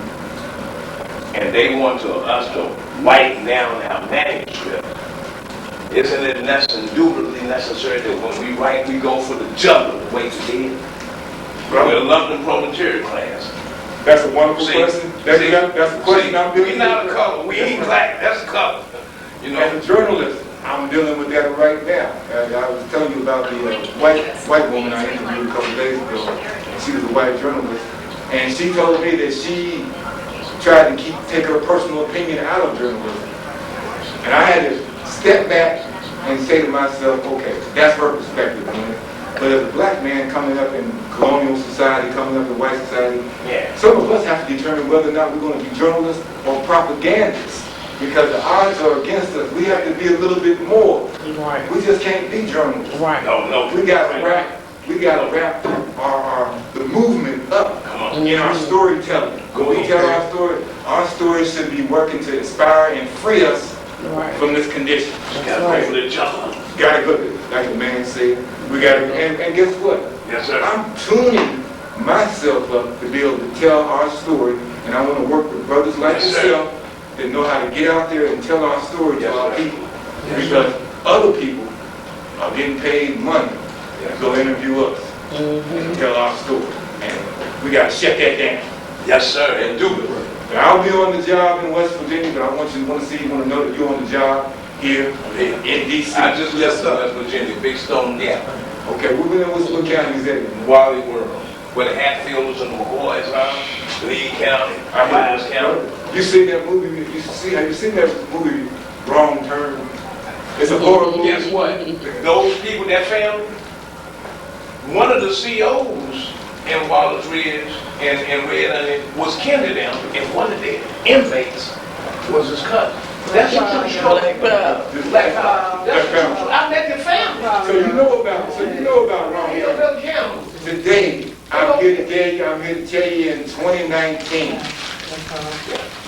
and they want us to white down our manuscript, isn't it indubitably necessary that when we write, we go for the jugular the way we did? We're a lumpen proletariat class. That's a wonderful question. That's a question I'm dealing with. We're not a color. We ain't black. That's a color. You know. As a journalist, I'm dealing with that right now. I was telling you about the white woman I interviewed a couple of days ago. And she was a white journalist, and she told me that she tried to take her personal opinion out of journalism. And I had to step back and say to myself, okay, that's her perspective, man. But as a black man coming up in colonial society, coming up in white society, some of us have to determine whether or not we're going to be journalists or propagandists. Because the odds are against us. We have to be a little bit more. Right. We just can't be journalists. Right. No. We got to wrap the movement up in our storytelling. When we tell our story should be working to inspire and free us from this condition. Got to go for the jungle. Got to go, like the man said. We got to, and guess what? Yes, sir. I'm tuning myself up to be able to tell our story, and I want to work with brothers like yourself that know how to get out there and tell our story to our people. Because other people are getting paid money to go interview us and tell our story. And we got to shut that down. Yes, sir, and do it. And I'll be on the job in West Virginia, but I want to know that you're on the job here in D.C. I just left West Virginia, Big Stone Gap. Okay, we're in what county is that? Wally World, where the Hatfields and the McCoys are, Lee County, Shabazz County. You seen that movie? Have you seen that movie, Wrong Turn? It's a horror movie. Guess what? Those people, that family, one of the COs in Wallace Ridge and Red Onion was kin to them, and one of their inmates was his cousin. That's what you show Black Power. That's what I met the family. So you know about Wrong Turn. Today, I'm here to tell you in 2019.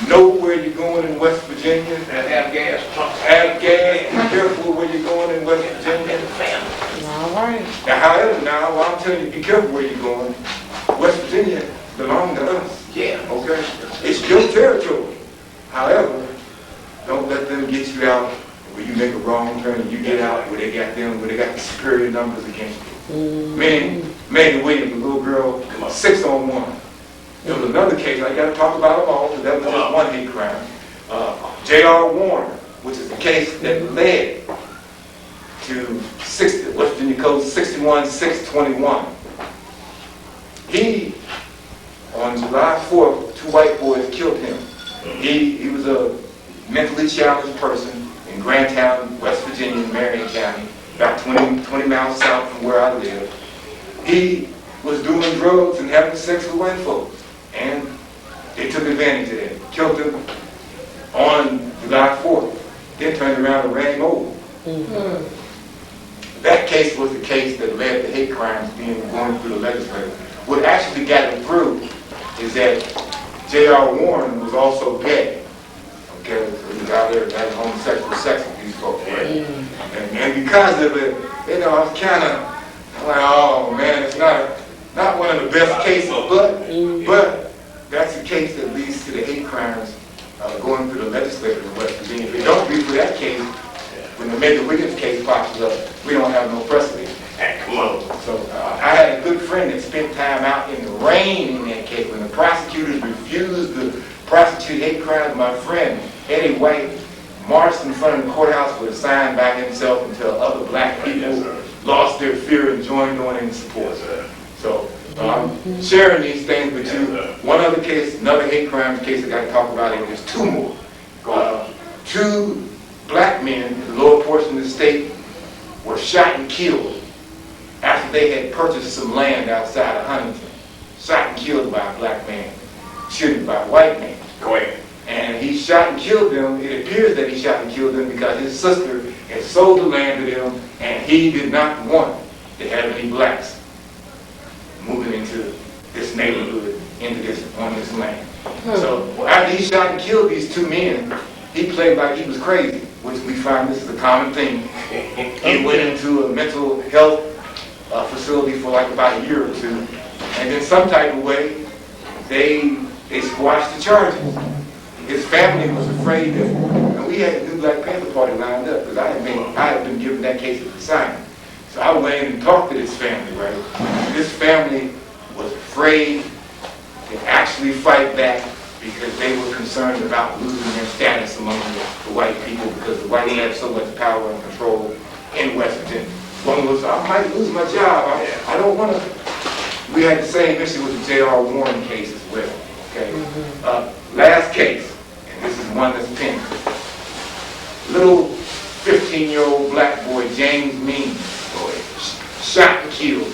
Know where you're going in West Virginia. And have gas. Have gas. Be careful where you're going in West Virginia. All right. Now, however, while I'm telling you, be careful where you're going. West Virginia belongs to us. Yeah. Okay? It's your territory. However, don't let them get you out where you make a wrong turn and you get out where they got the superior numbers against you. Megan Williams, a little girl, 6-on-1. There was another case, I got to talk about them all, because that was just one hate crime. J.R. Warner, which is the case that led to West Virginia Code 61-621. He, on July 4th, 2 white boys killed him. He was a mentally challenged person in Grandtown, West Virginia, in Marion County, about 20 miles south from where I live. He was doing drugs and having sex with white folks. And they took advantage of that, killed him, around and ran him over. That case was the case that led to hate crimes going through the legislature. What actually got him through is that J.R. Warren was also gay. Okay, so he was out there having homosexual sex with these folks, right? And because of it, you know, I was kind of like, oh man, it's not one of the best cases, but that's the case that leads to the hate crimes going through the legislature in West Virginia. If it don't be for that case, when the Major Wiggins case pops up, we don't have no precedent. Come on. So I had a good friend that spent time out in the rain in that case. When the prosecutors refused to prosecute hate crimes, my friend, Eddie White, marched in front of the courthouse with a sign by himself until other black people lost their fear and joined on in support. So I'm sharing these things with you. One other case, another hate crimes case I got to talk about, and there's two more. Two black men in the lower portion of the state were shot and killed after they had purchased some land outside of Huntington. Shot and killed by a black man, shooting by a white man. Go ahead. And he shot and killed them. It appears that he shot and killed them because his sister had sold the land to them, and he did not want to have any blacks moving into this neighborhood, on this land. So after he shot and killed these two men, he played like he was crazy, which we find this is a common thing. He went into a mental health facility for like about a year or two, and in some type of way, they squashed the charges. His family was afraid that, and we had the new Black Panther Party lined up because I had been given that case at the sign. So I went in and talked to this family, right? This family was afraid to actually fight back because they were concerned about losing their status among the white people because the whites have so much power and control in West Virginia. One was, I might lose my job. I don't want to. We had the same issue with the J.R. Warren case as well. Okay. Last case, and this is one that's pending. Little 15-year-old black boy, James Means, shot and killed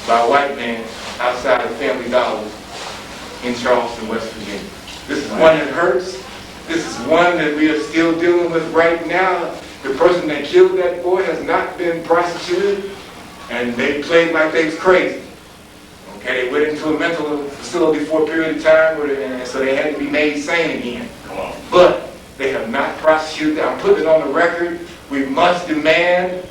by a white man outside of Family Dollar in Charleston, West Virginia. This is one that hurts. This is one that we are still dealing with right now. The person that killed that boy has not been prosecuted, and they played like they was crazy. Okay, they went into a mental facility for a period of time, and so they had to be made sane again. But they have not prosecuted. I'm putting it on the record. We must demand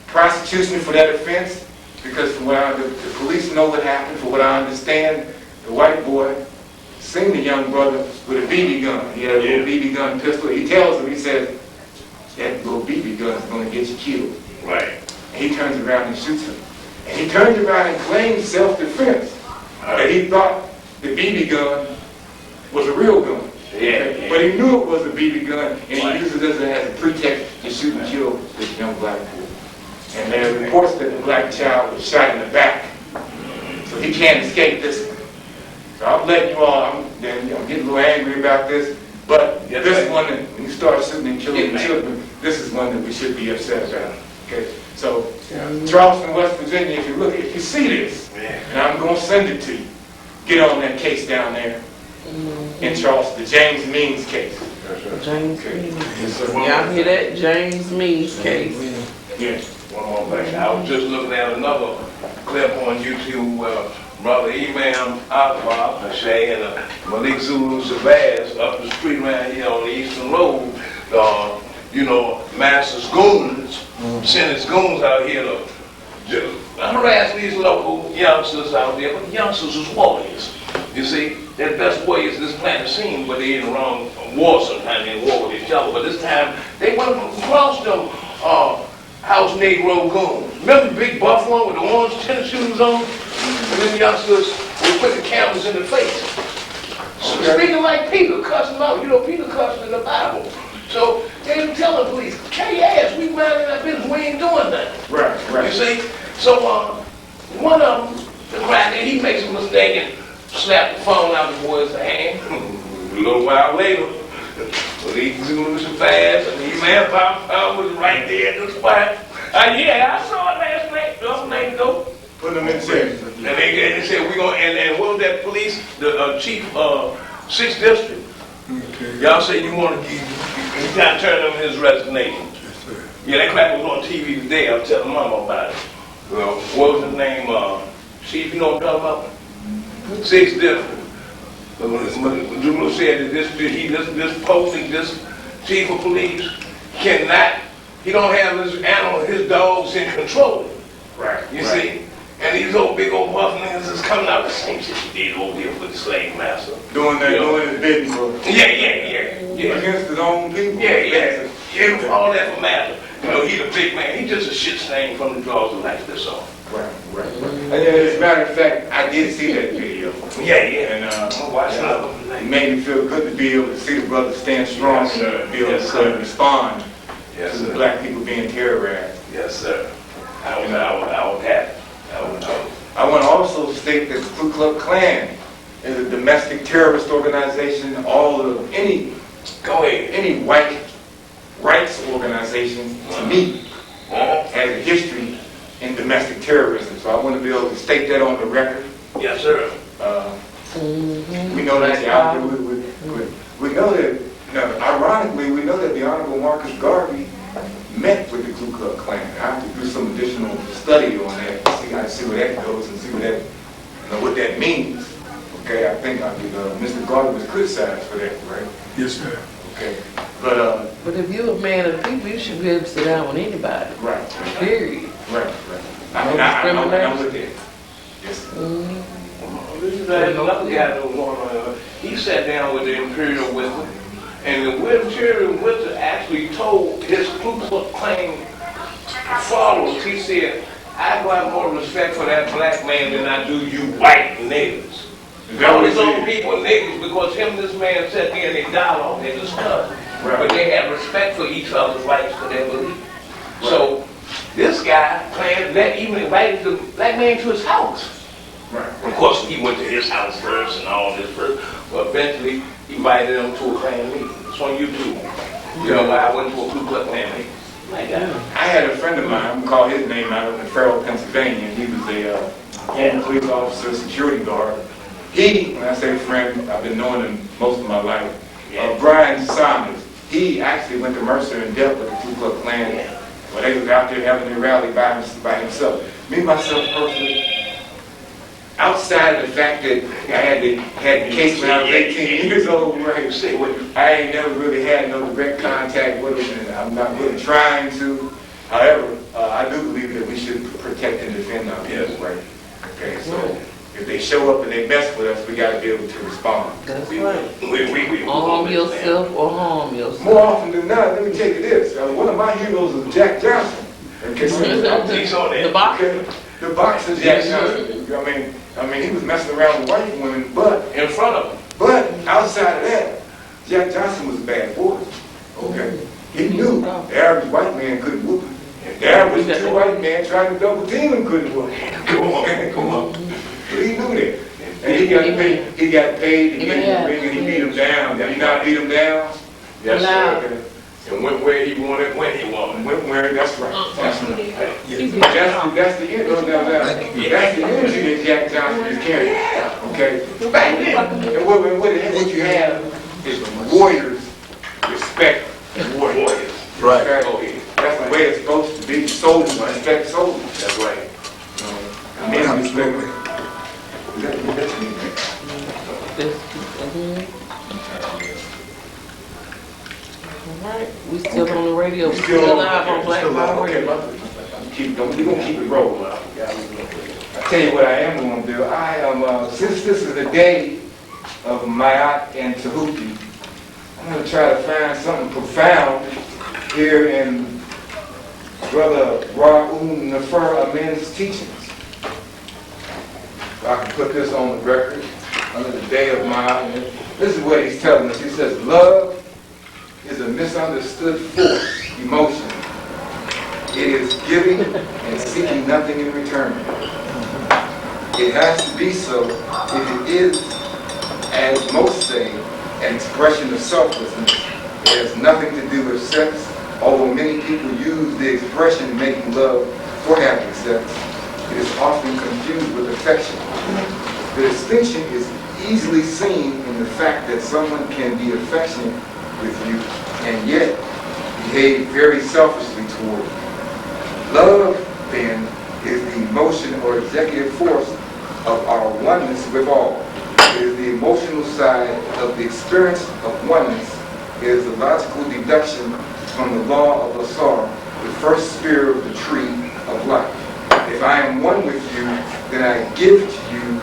prosecution for that offense, because from what the police know what happened. For what I understand, the white boy seen the young brother with a BB gun. He had a little BB gun pistol. He tells him, he says, that little BB gun is going to get you killed. Right. And he turns around and shoots him. And he turns around and claims self-defense. That he thought the BB gun was a real gun. Yeah. But he knew it was a BB gun, and he uses it as a pretext to shoot and kill this young black boy. And there are reports that the black child was shot in the back. So he can't escape this one. So I'm letting you all, I'm getting a little angry about this, but this one, when you start shooting and killing children, this is one that we should be upset about. Okay? So, Charleston, West Virginia, if you see this, and I'm going to send it to you, get on that case down there in Charleston, the James Means case. James Means. Y'all hear that? James Means case. Yes. One more thing. I was just looking at another clip on YouTube where Brother Imam, Akbar, Shay, and Malik Zulu Shabazz up the street around here on the Eastern Road, Master's goons, sent his goons out here to harass these local youngsters out there, but the youngsters was warriors. You see, their best warriors this planet seen, but they in the wrong war sometimes, they war with each other. But this time, they went across them house Negro goons. Remember the big buff one with the orange tennis shoes on? And then the youngsters would put the cameras in the face. So speaking like Peter, cussing out, Peter cussing in the Bible. So they were telling police, carry your ass, we minding our business, we ain't doing nothing. Right. You see? So one of them, the crackhead, he makes a mistake and slapped the phone out of the boy's hand. A little while later, Malik Zulu fast, and the man was right there in the spot. I saw it last night, just a night ago. Put them in jail. And they said, we're going to, and what was that police, the chief, 6th district? Okay. Y'all say you want to He got to turn him his resignation. Yes, sir. Yeah, that crap was on TV today. I was telling Mama about it. Well, what was his name? Chief, you know what I'm talking about? 6 different. Juma said that this posting, this chief of police cannot, he don't have his animal, his dogs in control. Right. You see? And these old big old buff niggas is coming out the same shit he did over here for the slave master. Doing his bidding for Yeah. against his own people. Yeah, all that for matter. You know, he the big man. He just a shit stain from the drawers of like this on. Right. And as a matter of fact, I did see that video. Yeah. And I'm watching it made me feel good to be able to see the brother stand strong and be able to respond to the black people being terrorized. Yes, sir. I was happy. I want to also state that the Ku Klux Klan is a domestic terrorist organization. Any white rights organization, to me, has a history in domestic terrorism. So I want to be able to state that on the record. Yes, sir. We know that we know that, ironically, we know that the Honorable Marcus Garvey met with the Ku Klux Klan. I have to do some additional study on that, see where that goes and see what that means. Okay, I think Mr. Garvey was criticized for that, right? Yes, sir. Okay, but if you're a man of the people, you should be able to sit down with anybody. right, Period. right. I'm with that. Yes. This is another guy that was on. He sat down with the Imperial Wizard, and the Imperial Wizard actually told his Ku Klux Klan followers. He said, "I got more respect for that black man than I do you white niggas." All his own people niggas because him and this man sat there and they dialogue, they discussed. Right. But they had respect for each other's rights to their belief. Right. So this guy planned that even invited the black man to his house. Right. Of course, he went to his house first and all this first, but eventually he invited him to a Klan meeting. It's on YouTube. You know, I went to a Ku Klux Klan meeting. Like that. I had a friend of mine, I'm gonna call his name out in Farrell, Pennsylvania. He was a former police officer, security guard. When I say friend, I've been knowing him most of my life. Brian Saunders. He actually went to Mercer and dealt with the Ku Klux Klan. When they was out there having their rally by himself. Me, myself, personally, outside of the fact that I had the case when I was 18 years old, right? I ain't never really had no direct contact with him, and I'm not really trying to. However, I do believe that we should protect and defend our people, right? Okay, so if they show up and they mess with us, we got to be able to respond. That's right. We Harm yourself or harm yourself. More often than not, let me tell you this. One of my heroes is Jack Johnson. Okay, The boxer. okay, the boxer Jack Johnson. I mean, he was messing around with white women, but in front of him. But outside of that, Jack Johnson was a bad boy. Okay, he knew the average white man couldn't whoop him. The average two white man trying to double team him couldn't whoop him. Come on. But he knew that. And he got paid. He got paid. He gave him the ring and he beat him down. Did he not beat him down? Yes, sir. Okay. And went where he wanted, when he wanted. Went where, that's right. That's the end. That's the energy that Jack Johnson is carrying. Okay? And what you have is warriors respect warriors. Right. Okay? That's the way it's supposed to be. Soldiers respect soldiers. That's right. Absolutely. Alright, we still on the radio. We still live on Black Power Radio. We're going to keep it rolling. I tell you what I am going to do. I am, since this is the day of Mayat and Tahuti, I'm going to try to find something profound here in Brother Ra'un Nefer Amin's teachings. If I can put this on the record, under the day of Mayat. This is what he's telling us. He says, love is a misunderstood force, emotion. It is giving and seeking nothing in return. It has to be so if it is, as most say, an expression of selflessness. It has nothing to do with sex, although many people use the expression making love for having sex. It is often confused with affection. The distinction is easily seen in the fact that someone can be affectionate with you and yet behave very selfishly toward you. Love, then, is the emotion or executive force of our oneness with all. It is the emotional side of the experience of oneness. It is the logical deduction from the law of Asar, the first spear of the tree of life. If I am one with you, then I give to you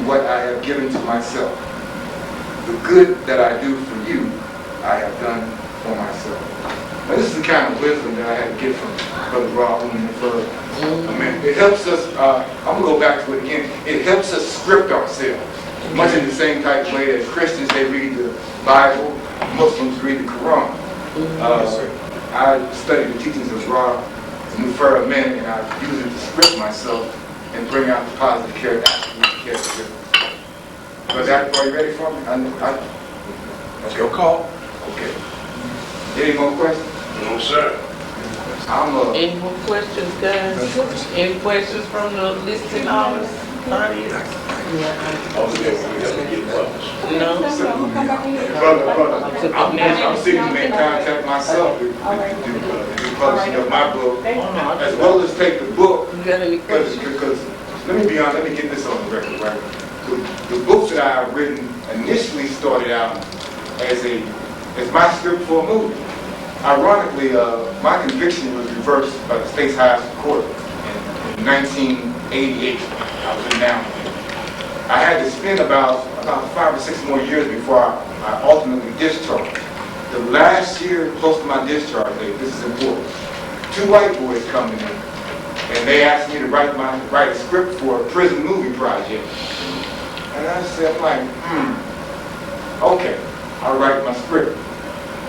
what I have given to myself. The good that I do for you, I have done for myself. Now, this is the kind of wisdom that I had to get from Brother Rahul. It helps us, I'm going to go back to it again, it helps us script ourselves. Much in the same type of way that Christians, they read the Bible, Muslims read the Quran. I studied the teachings of Ra Nufera Men, and I use it to script myself and bring out the positive characteristics. But are you ready for me? That's your call. Okay. Any more questions? No, sir. Any more questions, guys? Any questions from the listening audience? Oh, yeah, we have to get published. No? Brother, I'm seeking to make contact myself to do publishing of my book, as well as take the book. You got any questions? Because, let me be honest, let me get this on the record, right? The books that I have written initially started out as my script for a movie. Ironically, my conviction was reversed by the state's highest court in 1988. I was in Down. I had to spend about 5 or 6 more years before I ultimately discharged. The last year close to my discharge date, this is important, 2 white boys coming in, and they asked me to write a script for a prison movie project. And I said, okay, I'll write my script.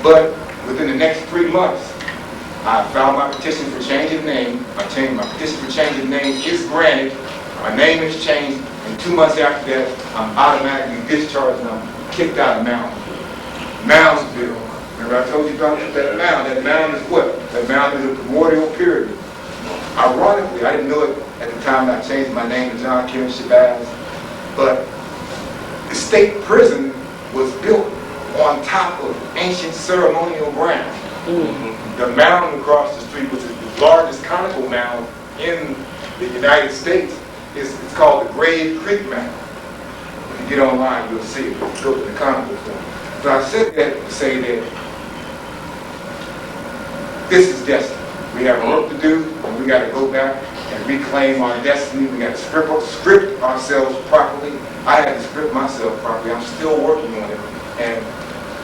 But within the next 3 months, I filed my petition for change of name. My petition for change of name is granted. My name is changed, and 2 months after that, I'm automatically discharged and I'm kicked out of Moundsville. Remember I told you about that mound? That mound is what? That mound is a primordial period. Ironically, I didn't know it at the time I changed my name to John Kemet Shabazz, but the state prison was built on top of ancient ceremonial ground. The mound across the street, which is the largest conical mound in the United States, it's called the Grave Creek Mound. If you get online, you'll see it. It's built in the conical form. So I said that to say that this is destiny. We have work to do, and we got to go back and reclaim our destiny. We got to script ourselves properly. I had to script myself properly. I'm still working on it. And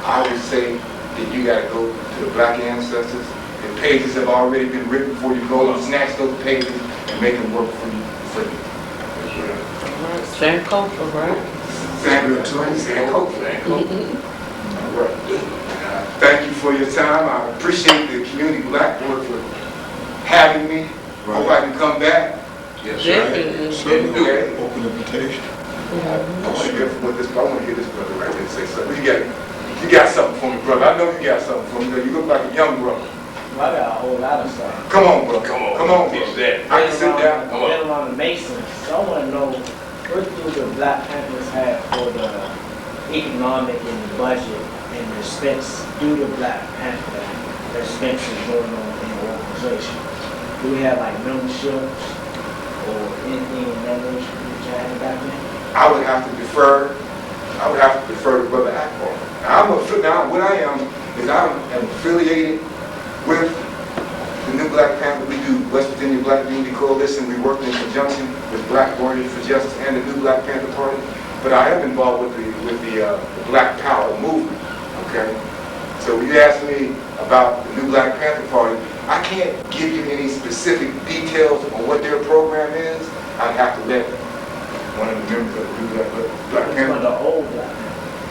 I would say that you got to go to the black ancestors. The pages have already been written for you. Go and snatch those pages and make them work for you. Sankofa, right? Sankofa. All right. Thank you for your time. I appreciate the community Black Board for having me. Hope I can come back. Yes, sir. Certainly. Open invitation. I want to hear this brother right there say something. You got something for me, brother. I know you got something for me. You look like a young brother. I got a whole lot of stuff. Come on, brother. Come on, brother. I can sit down. Come on. Been around the Masons. So I want to know, what do the Black Panthers have for the economic and the budget and the expense due to Black Panther expenses going on in the organization? Do we have like memberships or anything in that nature that you have back then? I would have to defer to Brother Akbar. Now, what I am is I'm affiliated with the New Black Panther. We do West Virginia Black Unity Coalition. We work in conjunction with Black Warriors for Justice and the New Black Panther Party. But I am involved with the Black Power movement. Okay. So when you ask me about the New Black Panther Party, I can't give you any specific details on what their program is. I'd have to let one of the members of the New Black Panther. The old Black.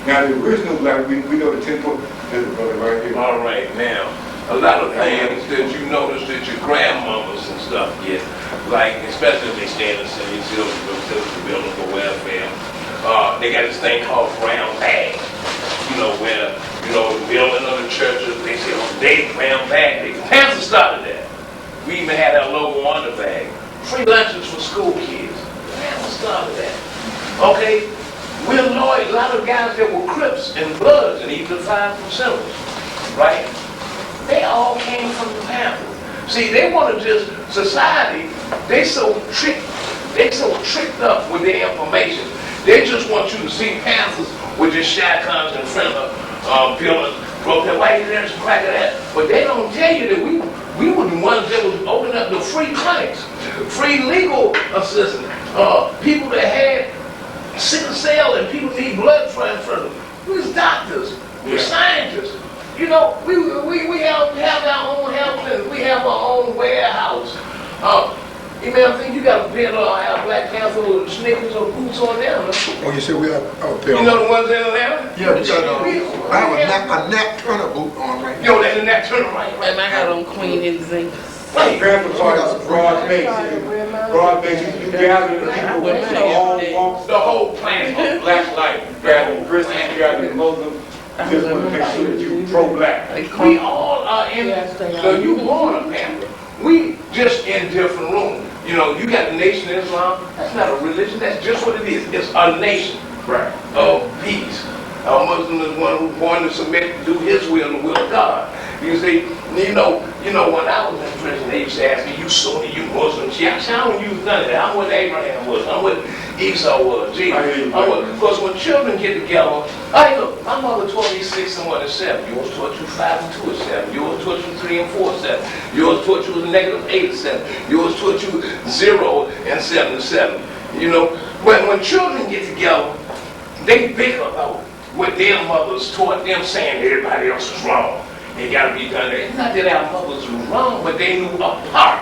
Now the original Black, we know the 10-point. There's a brother right here. All right, now, a lot of things that you notice that your grandmamas and stuff get, like, especially if they stay in the city, the building for welfare, they got this thing called brown bag. Where, the building of the churches, they say, they brown bag. The Panthers started that. We even had our logo on the bag. Free lunches for school kids. The Panthers started that. Okay? We're loyal. A lot of guys that were Crips and Bloods and even 5%ers. right? They all came from the Panthers. See, they want to just, society, they so tricked up with their information. They just want you to see Panthers with just shotguns in front of buildings, broken white there's some crack of that. But they don't tell you that we were the ones that was opening up the free clinics, free legal assistance, people that had sickle cell and people need blood transfusion. We was doctors, we were scientists. You know, we have our own health clinics, we have our own warehouse. Imam, I think you got a pair of our Black Panther with sneakers or boots on them. Oh, you said we have a pair. You know the ones in Atlanta? Yeah, we got I have a Nat Turner boot on right now. Yo, that's a Nat Turner right. And I got on Queen and Zinc. Black Panther Party is broad-based. Broad-based, you gather the people from all walks, The whole planet. of black life. You gather the Christians, you gather the Muslims. You just want to make sure that you're pro-black. We all are in the you born a Panther. We just in different rooms. You know, you got the Nation of Islam. That's not a religion. That's just what it is. It's a nation of peace. A Muslim is one who's born to submit to do his will and the will of God. You see, you know, when I was in prison, they used to ask me, you Sunni, you Muslim. See, I don't use none of that. I'm what Abraham was. I'm what Esau was. Because when children get together, look, my mother taught me 6 and 1 and 7. Yours taught you 5 and 2 and 7. Yours taught you 3 and 4 and 7. Yours taught you -8 and 7. Yours taught you 0 and 7 and 7. You know, when children get together, they bicker about what their mothers taught them, saying everybody else is wrong. It got to be done. It's not that our mothers were wrong, but they knew a part.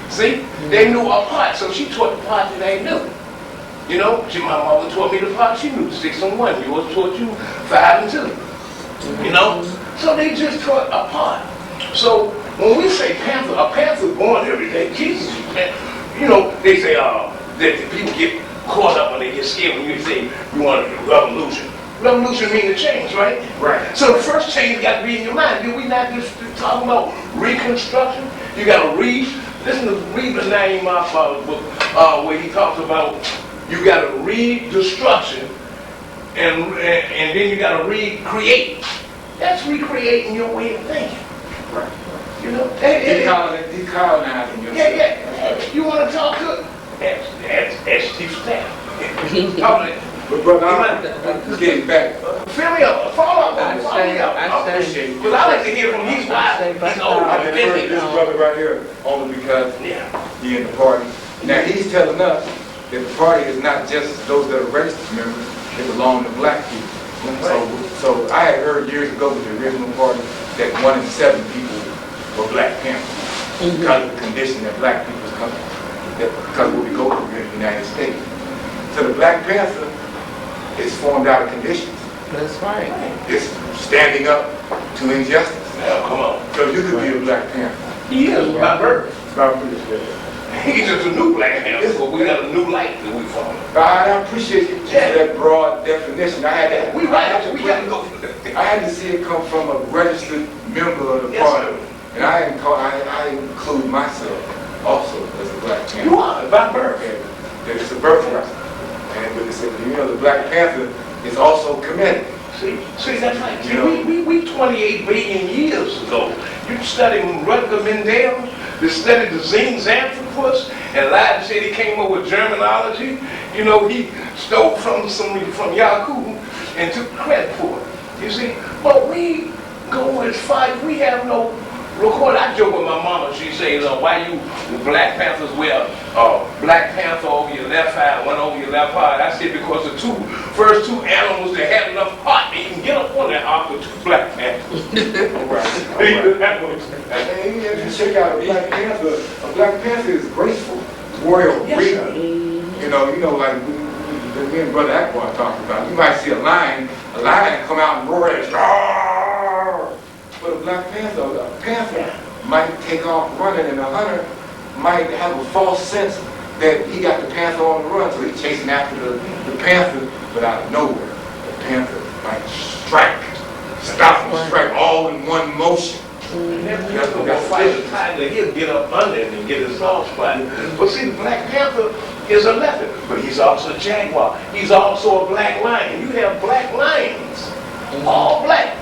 See? They knew a part. So she taught the part that they knew. You know, my mother taught me the part she knew, 6 and 1. Yours taught you 5 and 2. You know? So they just taught a part. So when we say Panther, a Panther born every day. Jesus, you know, they say that people get caught up when they get scared when you say you want a revolution. Revolution means a change, right? Right. So the first change got to be in your mind. Did we not just talk about reconstruction? You got to read the name of my father's book where he talks about you got to read destruction and then you got to recreate. That's recreating your way of thinking. Right. You know? Decolonizing yourself. Yeah. You want to talk to as chief of staff. But brother, I'm getting back. Fill me up. Follow up. I appreciate it. Because I like to hear from his wife. He's old. I've been heard this brother right here only because he in the party. Now he's telling us that the party is not just those that are registered members, they belong to black people. So I had heard years ago with the original party that 1 in 7 people were Black Panthers because of the condition that black people's come, because of what we go through here in the United States. So the Black Panther is formed out of conditions. That's right. It's standing up to injustice. Now, come on. So you could be a Black Panther. He is by birth. About this way. He's just a new Black Panther, but we got a new light that we follow. I appreciate you for that broad definition. I had to, We got to go. I had to see it come from a registered member of the party. And I include myself also as a Black Panther. You are, by birth. And it's a birthright. And but it's, you know, the Black Panther is also Kemet. See, that's right. See, we 28 billion years ago, you studied Rutger Mendel, you studied the Xanthropus, and lied and said he came up with Germanology. You know, he stole from Yakub and took credit for it. You see, but we go as far as we have no record. I joke with my mama. She says, why you Black Panthers wear Black Panther over your left eye, one over your left eye? I said, because the first two animals that had enough heart, they can get up on that ark with 2 Black Panthers. And if you check out a Black Panther is graceful, royal, regal. You know, like me and Brother Akbar talked about. You might see a lion come out and roar at you. But a Black Panther might take off running, and a hunter might have a false sense that he got the panther on the run, so he's chasing after the panther, but out of nowhere, the panther might stop and strike all in one motion. That's what fight the tiger. He'll get up under him and get his soft spot. But see, the Black Panther is a leopard, but he's also a jaguar. He's also a black lion. You have black lions, all black.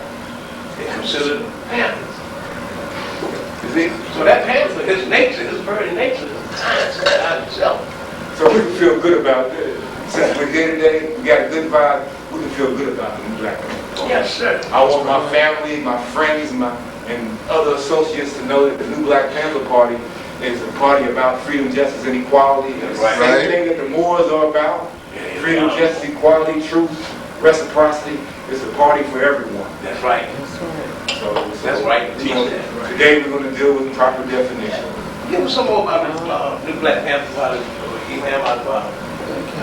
They come considered Panthers. You see? So that Panther, his nature, his very nature is kind out of itself. So we can feel good about it. Since we're here today, we got a good vibe, we can feel good about the new Black Panther. Yes, sir. I want my family, my friends, and other associates to know that the new Black Panther Party is a party about freedom, justice, and equality. It's the same thing that the Moors are about. Freedom, justice, equality, truth, reciprocity. It's a party for everyone. That's right. So That's right. Teach that. Today we're going to deal with proper definition. Give us some more about the new Black Panther Party, Imam Akbar.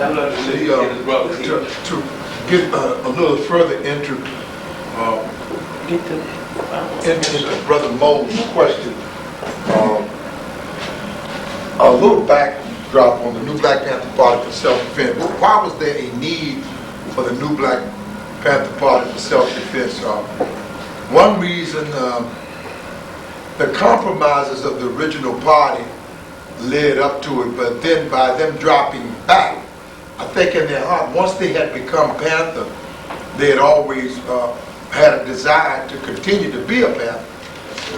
I love to see his brother. To get a little further into Brother Mo's question, a little backdrop on the new Black Panther Party for self-defense. Why was there a need for the new Black Panther Party for self-defense? One reason, the compromises of the original party led up to it, but then by them dropping back, I think in their heart, once they had become Panther, they had always had a desire to continue to be a Panther.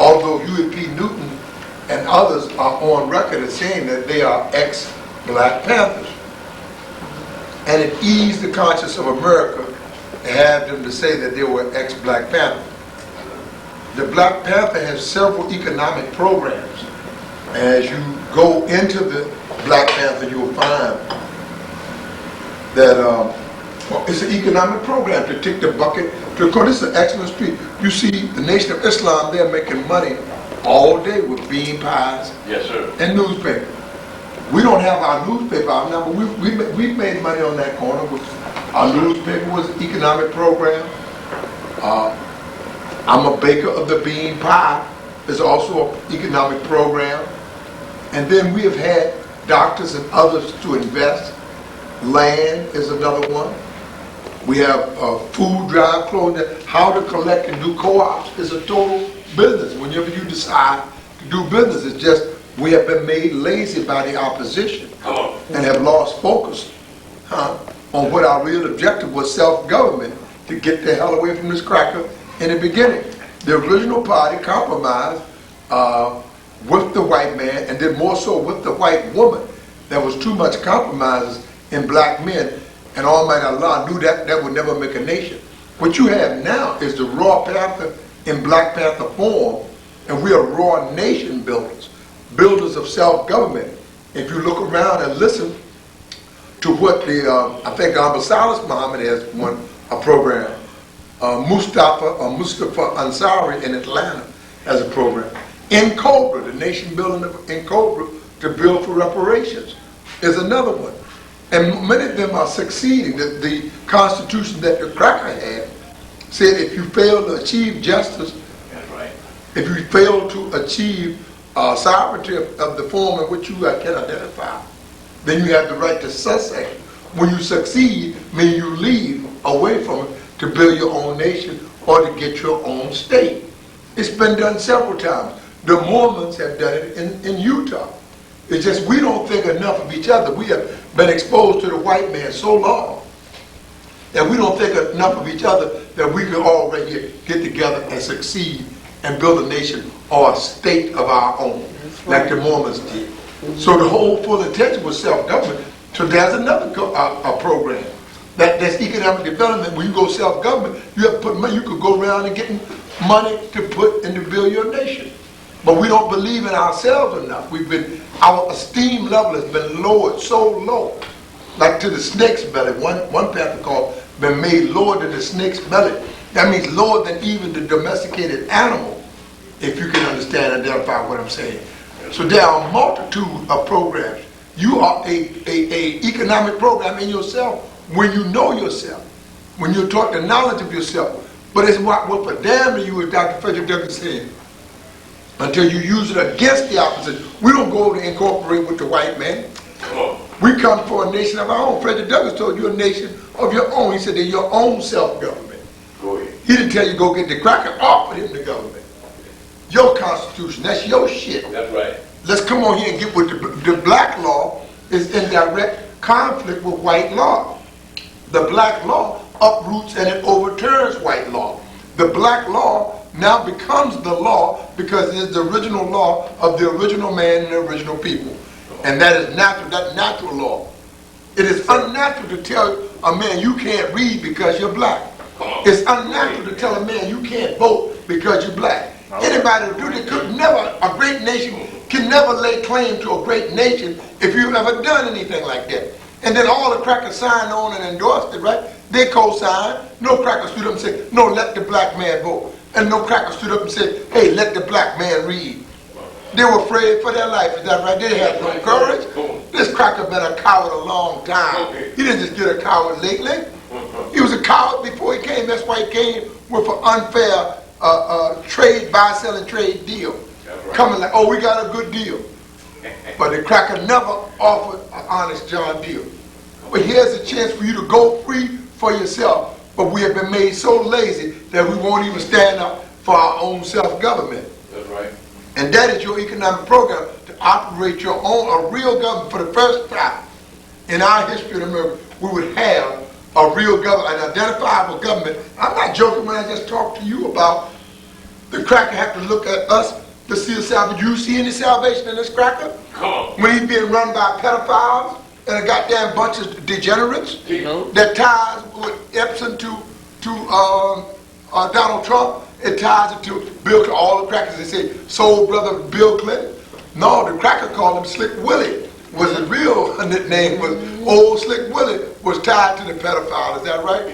Although Huey P. Newton and others are on record as saying that they are ex-Black Panthers. And it eased the conscience of America to have them to say that they were ex-Black Panthers. The Black Panther has several economic programs. As you go into the Black Panther, you'll find that it's an economic program to take the bucket. This is an excellent speech. You see the Nation of Islam, they're making money all day with bean pies and newspaper. We don't have our newspaper out now, but we made money on that corner. Our newspaper was an economic program. I'm a baker of the bean pie. It's also an economic program. And then we have had doctors and others to invest. Land is another one. We have food drive, clothing. How to collect and do co-ops is a total business. Whenever you decide to do business, it's just we have been made lazy by the opposition and have lost focus on what our real objective was: self-government, to get the hell away from this cracker in the beginning. The original party compromised with the white man, and then more so with the white woman. There was too much compromises in black men, and Almighty Allah knew that would never make a nation. What you have now is the raw Panther in Black Panther form, and we are raw nation builders, builders of self-government. If you look around and listen to what I think Salas Muhammad has a program, Mustafa Ansari in Atlanta has a program. In Cobra, the nation building in Cobra to build for reparations is another one. And many of them are succeeding. The Constitution that the cracker had said if you fail to achieve justice, if you fail to achieve sovereignty of the form in which you can identify, then you have the right to secession. When you succeed, mean you leave away from it to build your own nation or to get your own state. It's been done several times. The Mormons have done it in Utah. It's just we don't think enough of each other. We have been exposed to the white man so long that we don't think enough of each other that we can all right here get together and succeed and build a nation or a state of our own, like the Mormons did. So the whole full intention was self-government. So there's another program. That's economic development. When you go self-government, you have to put money. You could go around and get money to put and to build your nation. But we don't believe in ourselves enough. Our esteem level has been lowered so low, like to the snake's belly. One Panther called been made lower than the snake's belly. That means lower than even the domesticated animal, if you can understand and identify what I'm saying. So there are a multitude of programs. You are a economic program in yourself when you know yourself, when you're taught the knowledge of yourself. But it's what for damn to you, as Dr. Frederick Douglass said, until you use it against the opposition. We don't go to incorporate with the white man. We come for a nation of our own. Frederick Douglass told you a nation of your own. He said they're your own self-government. Go ahead. He didn't tell you go get the cracker off of him, the government. Your constitution, that's your shit. That's right. Let's come on here and get with the black law is in direct conflict with white law. The black law uproots and it overturns white law. The black law now becomes the law because it is the original law of the original man and the original people. And that is natural, that's natural law. It is unnatural to tell a man you can't read because you're black. It's unnatural to tell a man you can't vote because you're black. Anybody who do that could never, a great nation can never lay claim to a great nation if you've never done anything like that. And then all the crackers signed on and endorsed it, right? They co-signed. No cracker stood up and said, no, let the black man vote. And no cracker stood up and said, hey, let the black man read. They were afraid for their life, is that right? They had no courage. This cracker been a coward a long time. He didn't just get a coward lately. He was a coward before he came. That's why he came with an unfair trade, buy-selling trade deal. Coming like, oh, we got a good deal. But the cracker never offered an honest John deal. But here's a chance for you to go free for yourself. But we have been made so lazy that we won't even stand up for our own self-government. That's right. And that is your economic program, to operate your own, a real government. For the first time in our history of America, we would have a real government, an identifiable government. I'm not joking when I just talked to you about the cracker have to look at us to see a salvation. Do you see any salvation in this cracker? Come on. When he's being run by pedophiles and a goddamn bunch of degenerates No. that ties with Epson to Donald Trump. It ties it to Bill, all the crackers. They say soul brother Bill Clinton. No, the cracker called him Slick Willie. Was his real nickname was Old Slick Willie, was tied to the pedophile. Is that right?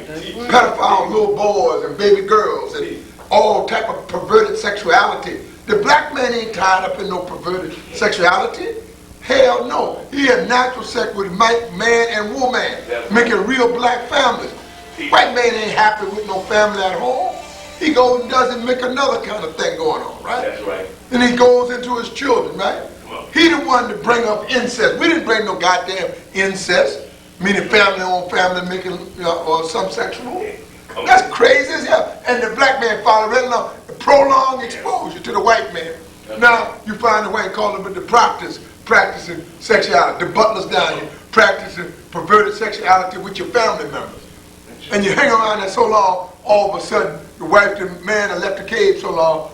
Pedophile little boys and baby girls and all type of perverted sexuality. The black man ain't tied up in no perverted sexuality. Hell no. He had natural sex with man and woman, making real black families. White man ain't happy with no family at home. He goes and does and make another kind of thing going on, right? That's right. And he goes into his children, right? He the one to bring up incest. We didn't bring no goddamn incest, meaning family on family making or some sexual. That's crazy as hell. And the black man followed right along. Prolonged exposure to the white man. Now you find the white call them the practicing sexuality. The butlers down here practicing perverted sexuality with your family members. And you hang around there so long, all of a sudden the wife, the man that left the cave so long,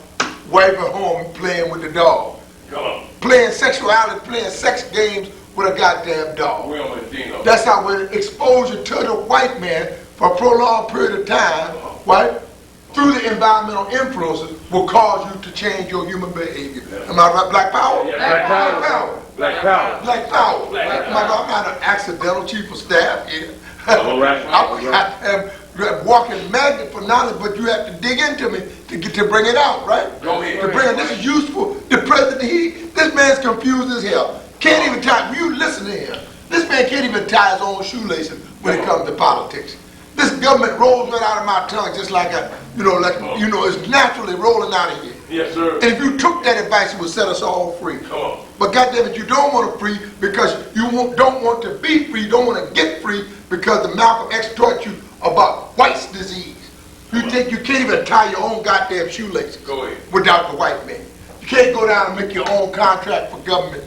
wife at home playing with the dog. Come on. Playing sexuality, playing sex games with a goddamn dog. We on the Dino. That's how we're exposure to the white man for a prolonged period of time, right? Through the environmental influences will cause you to change your human behavior. Am I right? Black power? Yeah, Black power. power. Black power. Black power. Black power. I'm not an accidental chief of staff here. All right. I am walking magnet for knowledge, but you have to dig into me to bring it out, right? Go ahead. To bring it. This is useful. The president, this man's confused as hell. Can't even tie. You listen to him. This man can't even tie his own shoelaces when it comes to politics. This government rolls right out of my tongue just like it's naturally rolling out of here. Yes, sir. And if you took that advice, it would set us all free. Come on. But goddamn it, you don't want to free because you don't want to be free. You don't want to get free because the Malcolm X taught you about white's disease. You think you can't even tie your own goddamn shoelaces Go ahead. without the white man. You can't go down and make your own contract for government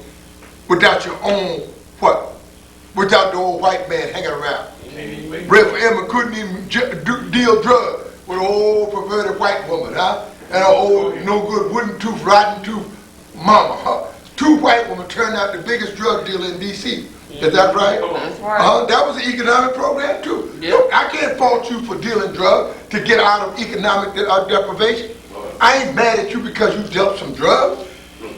without your own what? Without the old white man hanging around. Reverend Emma couldn't even deal drugs with an old perverted white woman, huh? And an old no good wooden tooth, rotten tooth mama, huh? Two white women turned out the biggest drug dealer in D.C. Is that right? That's right. That was an economic program too. Yep. Look, I can't fault you for dealing drugs to get out of economic deprivation. I ain't mad at you because you dealt some drugs.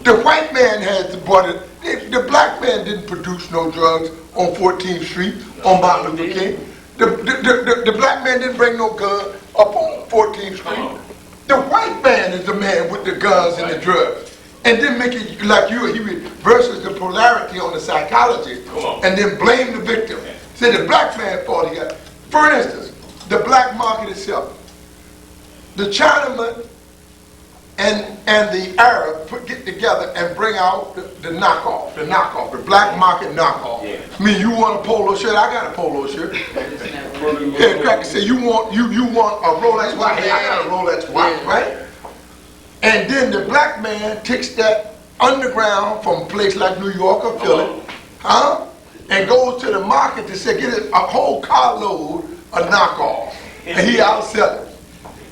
The white man had bought it. The black man didn't produce no drugs on 14th Street on Martin Luther King. The black man didn't bring no gun up on 14th Street. The white man is the man with the guns and the drugs. And then make it like he reverses the polarity on the psychology and then blame the victim. Say the black man fault he got. For instance, the black market itself. The Chinaman and the Arab get together and bring out the knockoff, the black market knockoff. Yeah. I mean, you want a polo shirt? I got a polo shirt. Yeah, cracker say you want a Rolex watch? Hey, I got a Rolex watch, right? And then the black man takes that underground from a place like New York or Philly, and goes to the market to say get a whole carload of knockoff, and he outsell it.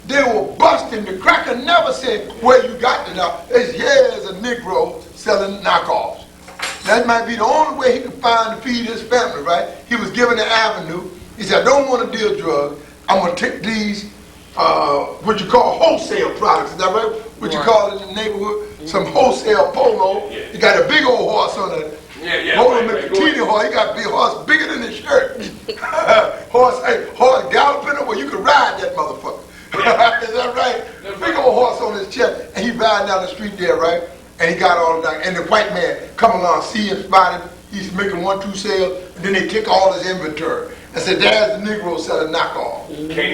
they were busting. The cracker never said where you got the knockoff. It's here's a Negro selling knockoffs. That might be the only way he could find to feed his family, right? He was given an avenue. He said, I don't want to deal drugs. I'm going to take these, what you call wholesale products. Is that right? What you call it in the neighborhood? Some wholesale polo. You got a big old horse on it. Polo teeny horse. He got a big horse bigger than his shirt. horse galloping over. You could ride that motherfucker. Is that right? Big old horse on his chest. And he riding down the street there, right? And he got all that. And the white man come along, see him, spot him. He's making 1-2 sales. And then they take all his inventory. And said, there's the Negro selling knockoff.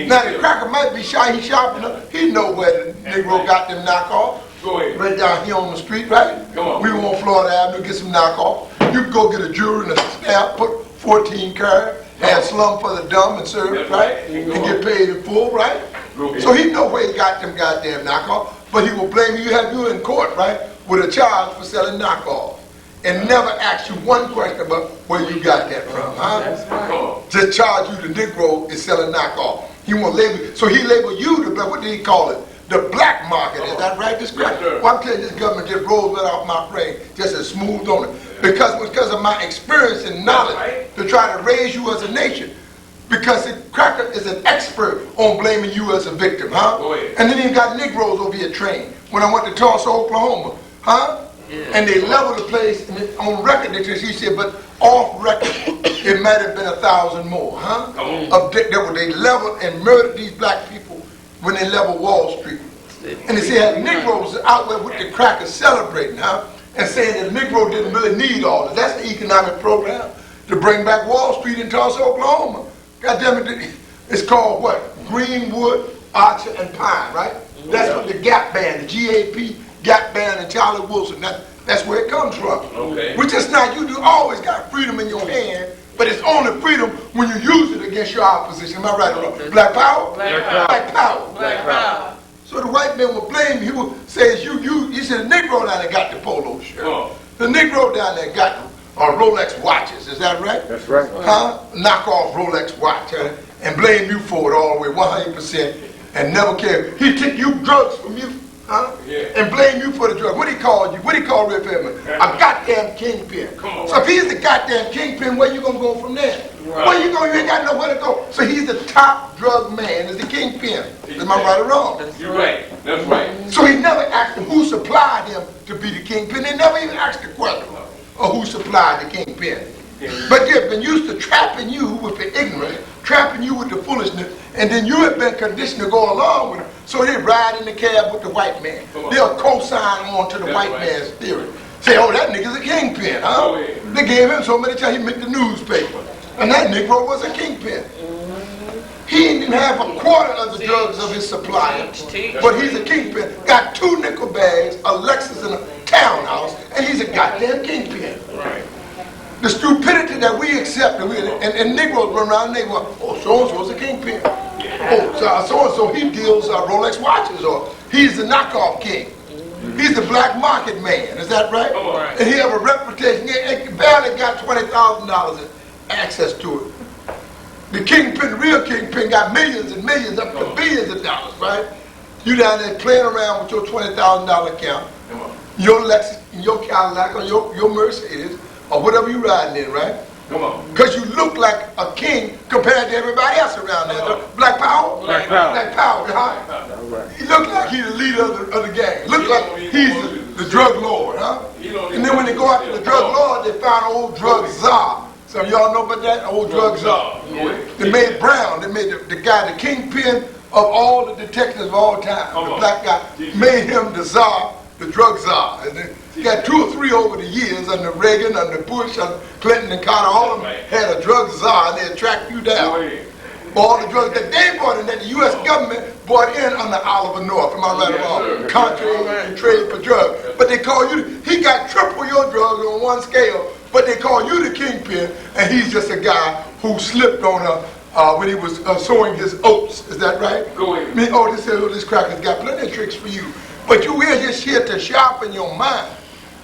Now the cracker might be shy, he's sharp enough. He know where the Negro got them knockoff. Go ahead. Right down here on the street, right? Come on. We were on Florida Avenue, get some knockoff. You can go get a jewelry and a stamp, put 14 karat, have slum for the dumb and serve, That's right? right. And get paid in full, right? So he know where he got them goddamn knockoff, but he will blame you, have you in court, right? With a charge for selling knockoff. And never ask you one question about where you got that from, huh? That's right. Just charge you the Negro is selling knockoff. He won't label, so he labeled you the black, what did he call it? The black market, is that right? This crap. Yes, Well, I'm telling you, this government just rolls right off my brain, just as smooth on it. Because of my experience and knowledge to try to raise you as a nation. Because the cracker is an expert on blaming you as a victim, huh? Go ahead. And then he got Negroes over here trained. When I went to Tulsa, Oklahoma, huh? And they leveled the place, and on record, he said, but off record, it might have been 1,000 more, huh? They leveled and murdered these black people when they leveled Wall Street. And they said Negroes out there with the crackers celebrating, huh? And saying that Negro didn't really need all this. That's the economic program to bring back Wall Street in Tulsa, Oklahoma. God damn it, it's called what? Greenwood, Archer, and Pine, right? That's what the Gap Band, the GAP, Gap Band, and Charlie Wilson, that's where it comes from. Okay. Which is not, you always got freedom in your hand, but it's only freedom when you use it against your opposition. Am I right or wrong? Black power? Black power. Black power. Black power. So the white man will blame you. He will say, you said the Negro down there got the polo shirt. The Negro down there got Rolex watches. Is that right? That's right. Huh? Knock off Rolex watch, huh? And blame you for it all the way, 100%, and never care. He took you drugs from you, huh? And blame you for the drug. What he called you? What he called Red Pittman? A goddamn kingpin. So if he's the goddamn kingpin, where you gonna go from there? Where you going? You ain't got nowhere to go. So he's the top drug man, is the kingpin. Am I right or wrong? You're right. That's right. So he never asked him who supplied him to be the kingpin. They never even asked the question of who supplied the kingpin. But they've been used to trapping you with the ignorance, trapping you with the foolishness, and then you have been conditioned to go along with it. So they ride in the cab with the white man. They'll co-sign on to the white man's theory. Say, oh, that nigga's a kingpin, huh? They gave him so many times he made the newspaper. And that Negro was a kingpin. He didn't even have a quarter of the drugs of his supplier. But he's a kingpin. Got 2 nickel bags, a Lexus, and a townhouse, and he's a goddamn kingpin. The stupidity that we accept, and Negroes run around and they go, oh, so-and-so's a kingpin. Oh, so-and-so, he deals Rolex watches, or he's the knockoff king. He's the black market man, is that right? And he have a reputation, he barely got $20,000 in access to it. The kingpin, the real kingpin, got millions and millions, up to billions of dollars, right? You down there playing around with your $20,000 account, your Lexus, your Cadillac, or your Mercedes, or whatever you riding in, right? Because you look like a king compared to everybody else around there. Black power? Black power. Black power, huh? He look like he's the leader of the gang. Look like he's the drug lord, huh? And then when they go after the drug lord, they find old drug czar. So y'all know about that? Old drug czar. They made Brown, they made the guy, the kingpin of all the detectives of all time. The black guy made him the czar, the drug czar. And he got 2 or 3 over the years under Reagan, under Bush, under Clinton and Carter. All of them had a drug czar and they track you down. All the drugs that they brought in, that the U.S. government brought in under Oliver North. Am I right or wrong? Contrary and trade for drugs. But they call you, he got triple your drugs on one scale, but they call you the kingpin, and he's just a guy who slipped on when he was sowing his oats. Is that right? Go ahead. This cracker's got plenty of tricks for you. But you are just here to sharpen your mind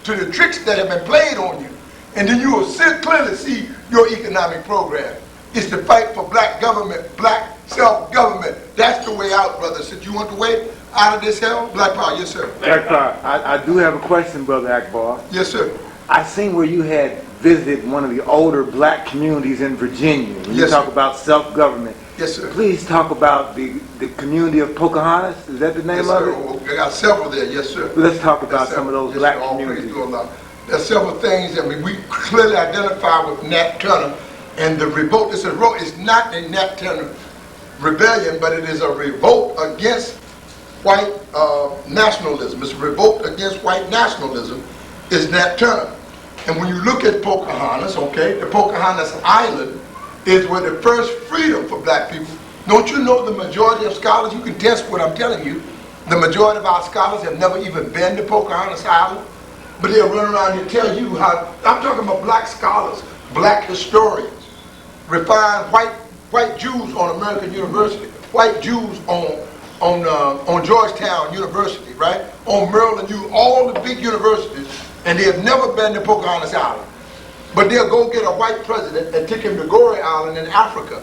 to the tricks that have been played on you. And then you will clearly see your economic program. It's to fight for black government, black self-government. That's the way out, brother. Since you want the way out of this hell, Black Power, yes, sir. Akbar, I do have a question, Brother Akbar. Yes, sir. I seen where you had visited one of the older black communities in Virginia. When you Yes, talk sir. about self-government, Yes, sir. please talk about the community of Pocahontas. Is that the name Yes, of sir. it? Oh, I got several there, yes, sir. Let's talk about Yes, some of those yes, black sir. All praise communities. to Allah. There's several things that we clearly identify with Nat Turner and the revolt. It's not a Nat Turner rebellion, but it is a revolt against white nationalism. It's a revolt against white nationalism is Nat Turner. And when you look at Pocahontas, okay, the Pocahontas Island is where the first freedom for black people. Don't you know the majority of scholars, you can test what I'm telling you, the majority of our scholars have never even been to Pocahontas Island, but they'll run around and tell you how, I'm talking about black scholars, black historians, refined white Jews on American University, white Jews on Georgetown University, right? On Maryland U, all the big universities, and they have never been to Pocahontas Island. But they'll go get a white president and take him to Goree Island in Africa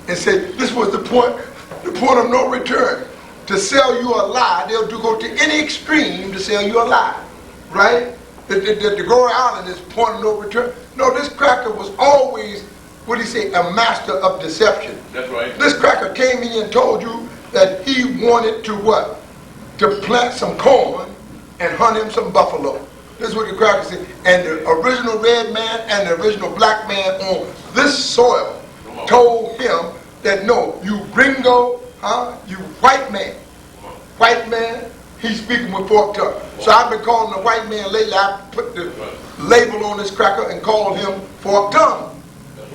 and say, this was the point of no return. To sell you a lie, they'll go to any extreme to sell you a lie, right? The Goree Island is point of no return. No, this cracker was always, what do you say, a master of deception. That's right. This cracker came in and told you that he wanted to what? To plant some corn and hunt him some buffalo. This is what the cracker said. And the original red man and the original black man on this soil told him that no, you gringo, you white man. White man, he's speaking with forked tongue. So I've been calling the white man lately. I put the label on this cracker and called him forked tongue.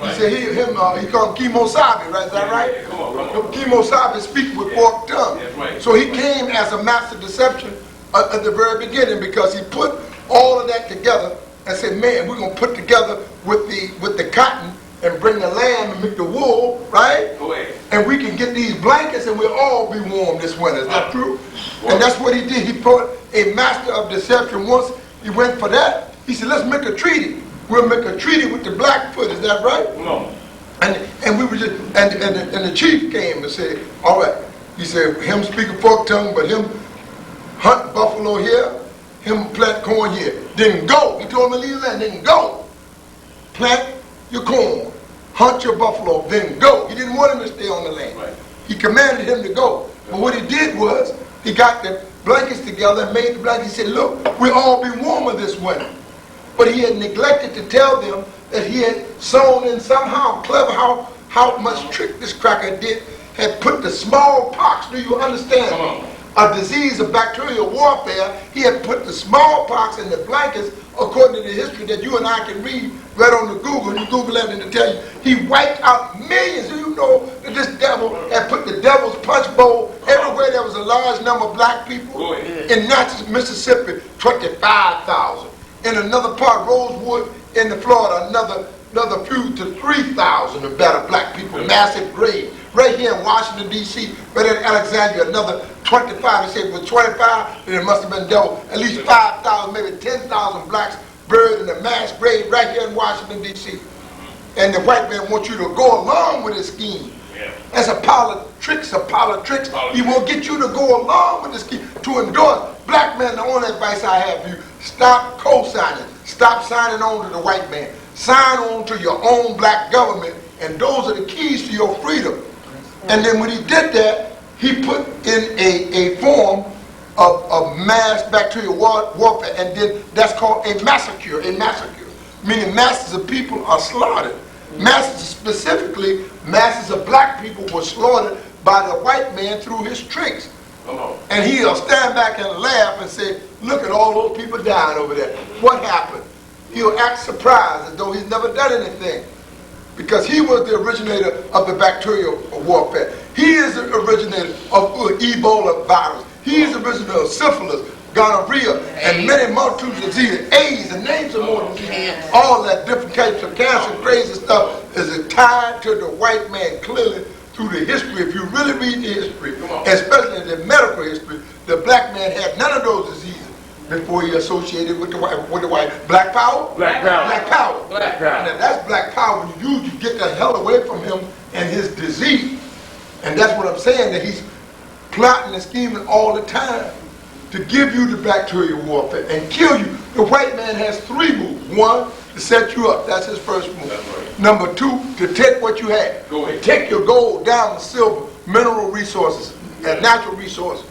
He said he called him Kemo Sabe, right? Is that right? Come on. Kemo Sabe speaks with forked tongue. That's right. So he came as a master deception at the very beginning because he put all of that together and said, man, we're going to put together with the cotton and bring the lamb and make the wool, right? Go ahead. And we can get these blankets and we'll all be warm this winter. Is that true? And that's what he did. He put a master of deception. Once he went for that, he said, let's make a treaty. We'll make a treaty with the Blackfoot. Is that right? Come on. And we were just, and the chief came and said, all right. He said, him speaking forked tongue, but him hunt buffalo here, him plant corn here. Then go. He told him to leave the land. Then go. Plant your corn. Hunt your buffalo. Then go. He didn't want him to stay on the land. Right. He commanded him to go. But what he did was, he got the blankets together and made the blankets. He said, look, we'll all be warmer this winter. But he had neglected to tell them that he had sown in somehow clever how much trick this cracker did, had put the smallpox, do you understand? Come on. A disease of bacterial warfare, he had put the smallpox in the blankets according to the history that you and I can read right on the Google. You Google that and it'll tell you. He wiped out millions. Do you know that this devil had put the devil's punch bowl everywhere there was a large number of black people? Go ahead. In Natchez, Mississippi, 25,000. In another part, Rosewood, in the Florida, another few to 3,000 of better black people, massive grave. Right here in Washington, D.C., right in Alexandria, another 25. They said it was 25, then it must have been double. At least 5,000, maybe 10,000 blacks buried in a mass grave right here in Washington, D.C. And the white man wants you to go along with his scheme. Yeah. That's a pile of tricks, He will get you to go along with this scheme, to endorse. Black man, the only advice I have for you, stop co-signing. Stop signing on to the white man. Sign on to your own black government, and those are the keys to your freedom. And then when he did that, he put in a form of mass bacterial warfare, and then that's called a massacre, meaning masses of people are slaughtered. Masses, specifically, masses of black people were slaughtered by the white man through his tricks. Come on. And he'll stand back and laugh and say, look at all those people dying over there. What happened? He'll act surprised as though he's never done anything. Because he was the originator of the bacterial warfare. He is the originator of Ebola virus. He is the originator of syphilis, gonorrhea, and many multitudes of diseases, AIDS, and names of more diseases. All that different types of cancer, crazy stuff is tied to the white man clearly through the history. If you really read the history, especially the medical history, the black man had none of those diseases before he associated with the white. Black power? Black power. Black power. Black power. Now that's black power. When you get the hell away from him and his disease. And that's what I'm saying, that he's plotting and scheming all the time to give you the bacterial warfare and kill you. The white man has 3 moves. 1, to set you up. That's his first move. Right. Number 2, to take what you have. Go ahead. Take your gold, diamond, silver, mineral resources, and natural resources.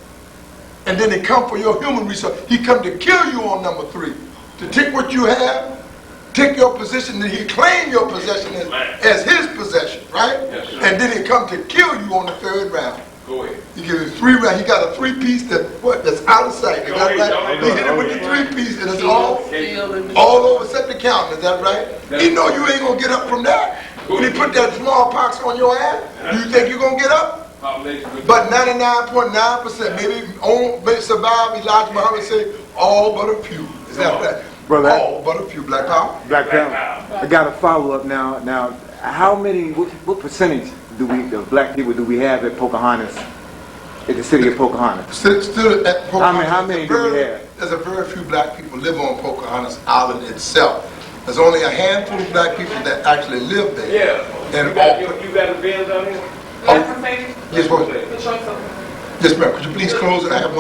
And then they come for your human resource. He come to kill you on number 3. To take what you have, take your possession, and he claim your possession as his possession, right? Yes, sir. And then he come to kill you on the 3rd round. Go ahead. He gives you 3 rounds. He got a 3-piece that's out of sight. Is that right? He hit it with the 3-piece, and it's all over except the counting. Is that right? He know you ain't gonna get up from that. When he put that smallpox on your ass, do you think you're gonna get up? But 99.9%, maybe survive. Elijah Muhammad said, all but a few. Is that right? Brother, all but a few. Black power. Black Power. I got a follow up now. Now, how many? What percentage of black people do we have at Pocahontas? At the city of Pocahontas? Still at Pocahontas. How many do we have? There's a very few black people live on Pocahontas Island itself. There's only a handful of black people that actually live there. Yeah. And You got a Benz down here? yes, ma'am. Yes, ma'am. Could you please close it? I have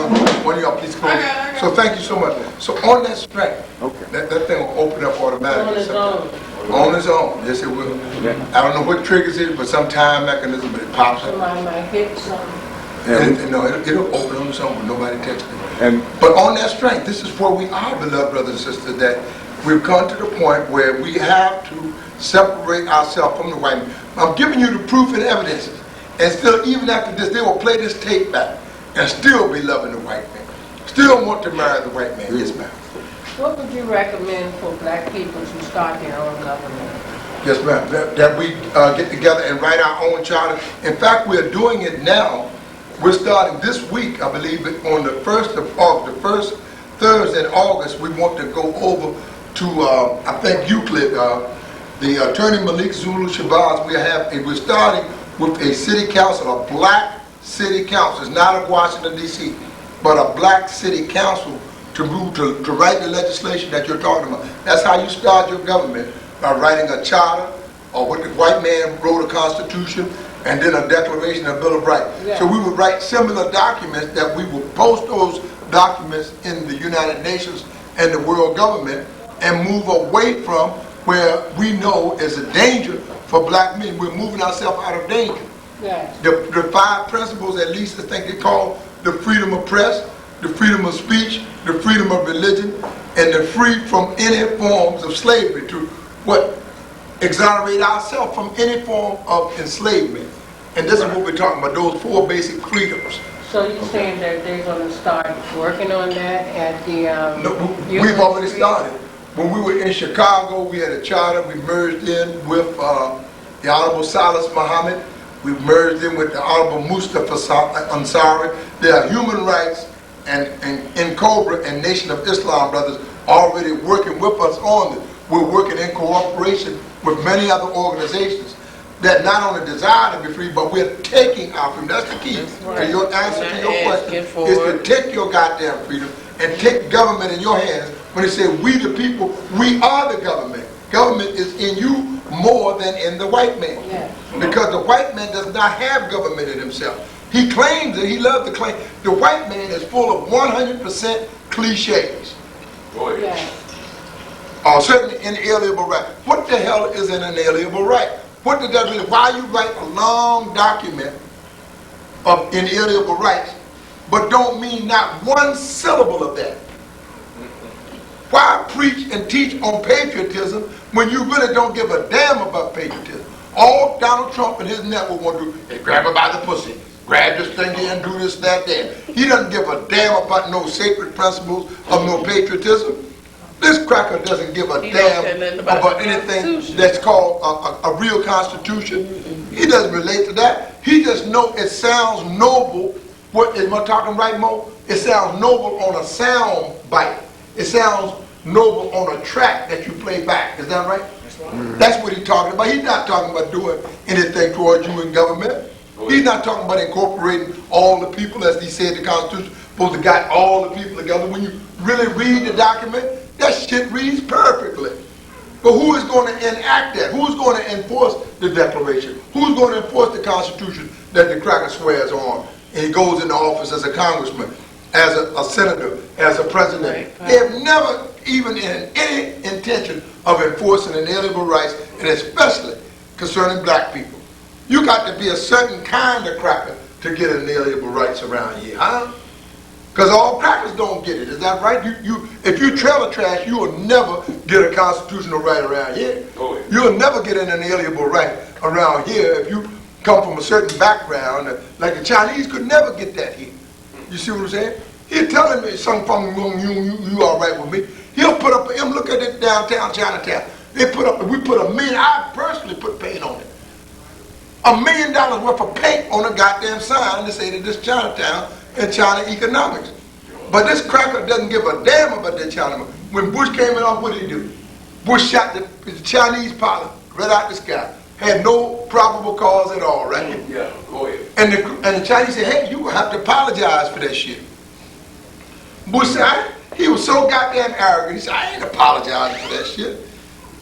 one of y'all please close it. So thank you so much. So on that strength, that thing will open up automatically. On its own. On its own. Yes, it will. I don't know what triggers it, but some time mechanism, but it pops up. Somebody might hit something. And no, it'll open on its own with nobody texting. But on that strength, this is where we are, beloved brothers and sisters, that we've come to the point where we have to separate ourselves from the white man. I'm giving you the proof and evidences. And still, even after this, they will play this tape back and still be loving the white man. Still want to marry the white man. Yes, ma'am. What would you recommend for black people to start their own government? Yes, ma'am. That we get together and write our own charter. In fact, we're doing it now. We're starting this week, I believe, on the 1st of August, the first Thursday in August. We want to go over to, I think, Euclid, the attorney Malik Zulu Shabazz. We're starting with a city council, a black city council. It's not of Washington, D.C., but a black city council to write the legislation that you're talking about. That's how you start your government, by writing a charter, or what the white man wrote a constitution, and then a declaration, a bill of rights. Yeah. So we would write similar documents that we would post those documents in the United Nations and the world government and move away from where we know is a danger for black men. We're moving ourselves out of danger. Yes. The 5 principles, at least I think they call the freedom of press, the freedom of speech, the freedom of religion, and the free from any forms of slavery, to exonerate ourselves from any form of enslavement. And this is what we're talking about, those 4 basic freedoms. So you're saying that they're going to start working on that at the... No, we've already started. When we were in Chicago, we had a charter. We merged in with the Honorable Salas Muhammad. We merged in with the Honorable Mustafa Ansari. There are human rights and in Cobra and Nation of Islam brothers already working with us on this. We're working in cooperation with many other organizations that not only desire to be free, but we're taking our freedom. That's the key. That's right. And your answer to your question is to take your goddamn freedom and take government in your hands. When they say we the people, we are the government. Government is in you more than in the white man. Yeah. Because the white man does not have government in himself. He claims it, he loves to claim. The white man is full of 100% cliches. Yeah. Certainly inalienable right. What the hell is an inalienable right? What does that mean? Why you write a long document of inalienable rights, but don't mean not one syllable of that? Why preach and teach on patriotism when you really don't give a damn about patriotism? All Donald Trump and his network want to do is grab her by the pussy, grab this thing here and do this, that, there. He doesn't give a damn about no sacred principles of no patriotism. This cracker doesn't give a damn about anything that's called a real constitution. He doesn't relate to that. He just knows it sounds noble. What am I talking right, Mo? It sounds noble on a sound bite. It sounds noble on a track that you play back. Is that right? That's what he's talking about. He's not talking about doing anything towards you in government. He's not talking about incorporating all the people, as he said the Constitution, supposed to got all the people together. When you really read the document, that shit reads perfectly. But who is going to enact that? Who's going to enforce the Declaration? Who's going to enforce the Constitution? that the cracker swears on, and he goes into office as a congressman, as a senator, as a president. They have never even in any intention of enforcing inalienable rights, and especially concerning black people. You got to be a certain kind of cracker to get inalienable rights around here, huh? Because all crackers don't get it. Is that right? If you trailer trash, you will never get a constitutional right around here. You'll never get an inalienable right around here if you come from a certain background. Like the Chinese could never get that here. You see what I'm saying? He's telling me something, you all right with me. He'll put up, look at it downtown Chinatown. We put $1 million, I personally put paint on it. $1 million worth of paint on a goddamn sign to say that this Chinatown and China economics. But this cracker doesn't give a damn about that China. When Bush came in off, what did he do? Bush shot the Chinese pilot right out the sky. Had no probable cause at all, right? Yeah, go ahead. And the Chinese said, hey, you have to apologize for that shit. Bush said, he was so goddamn arrogant. He said, I ain't apologizing for that shit.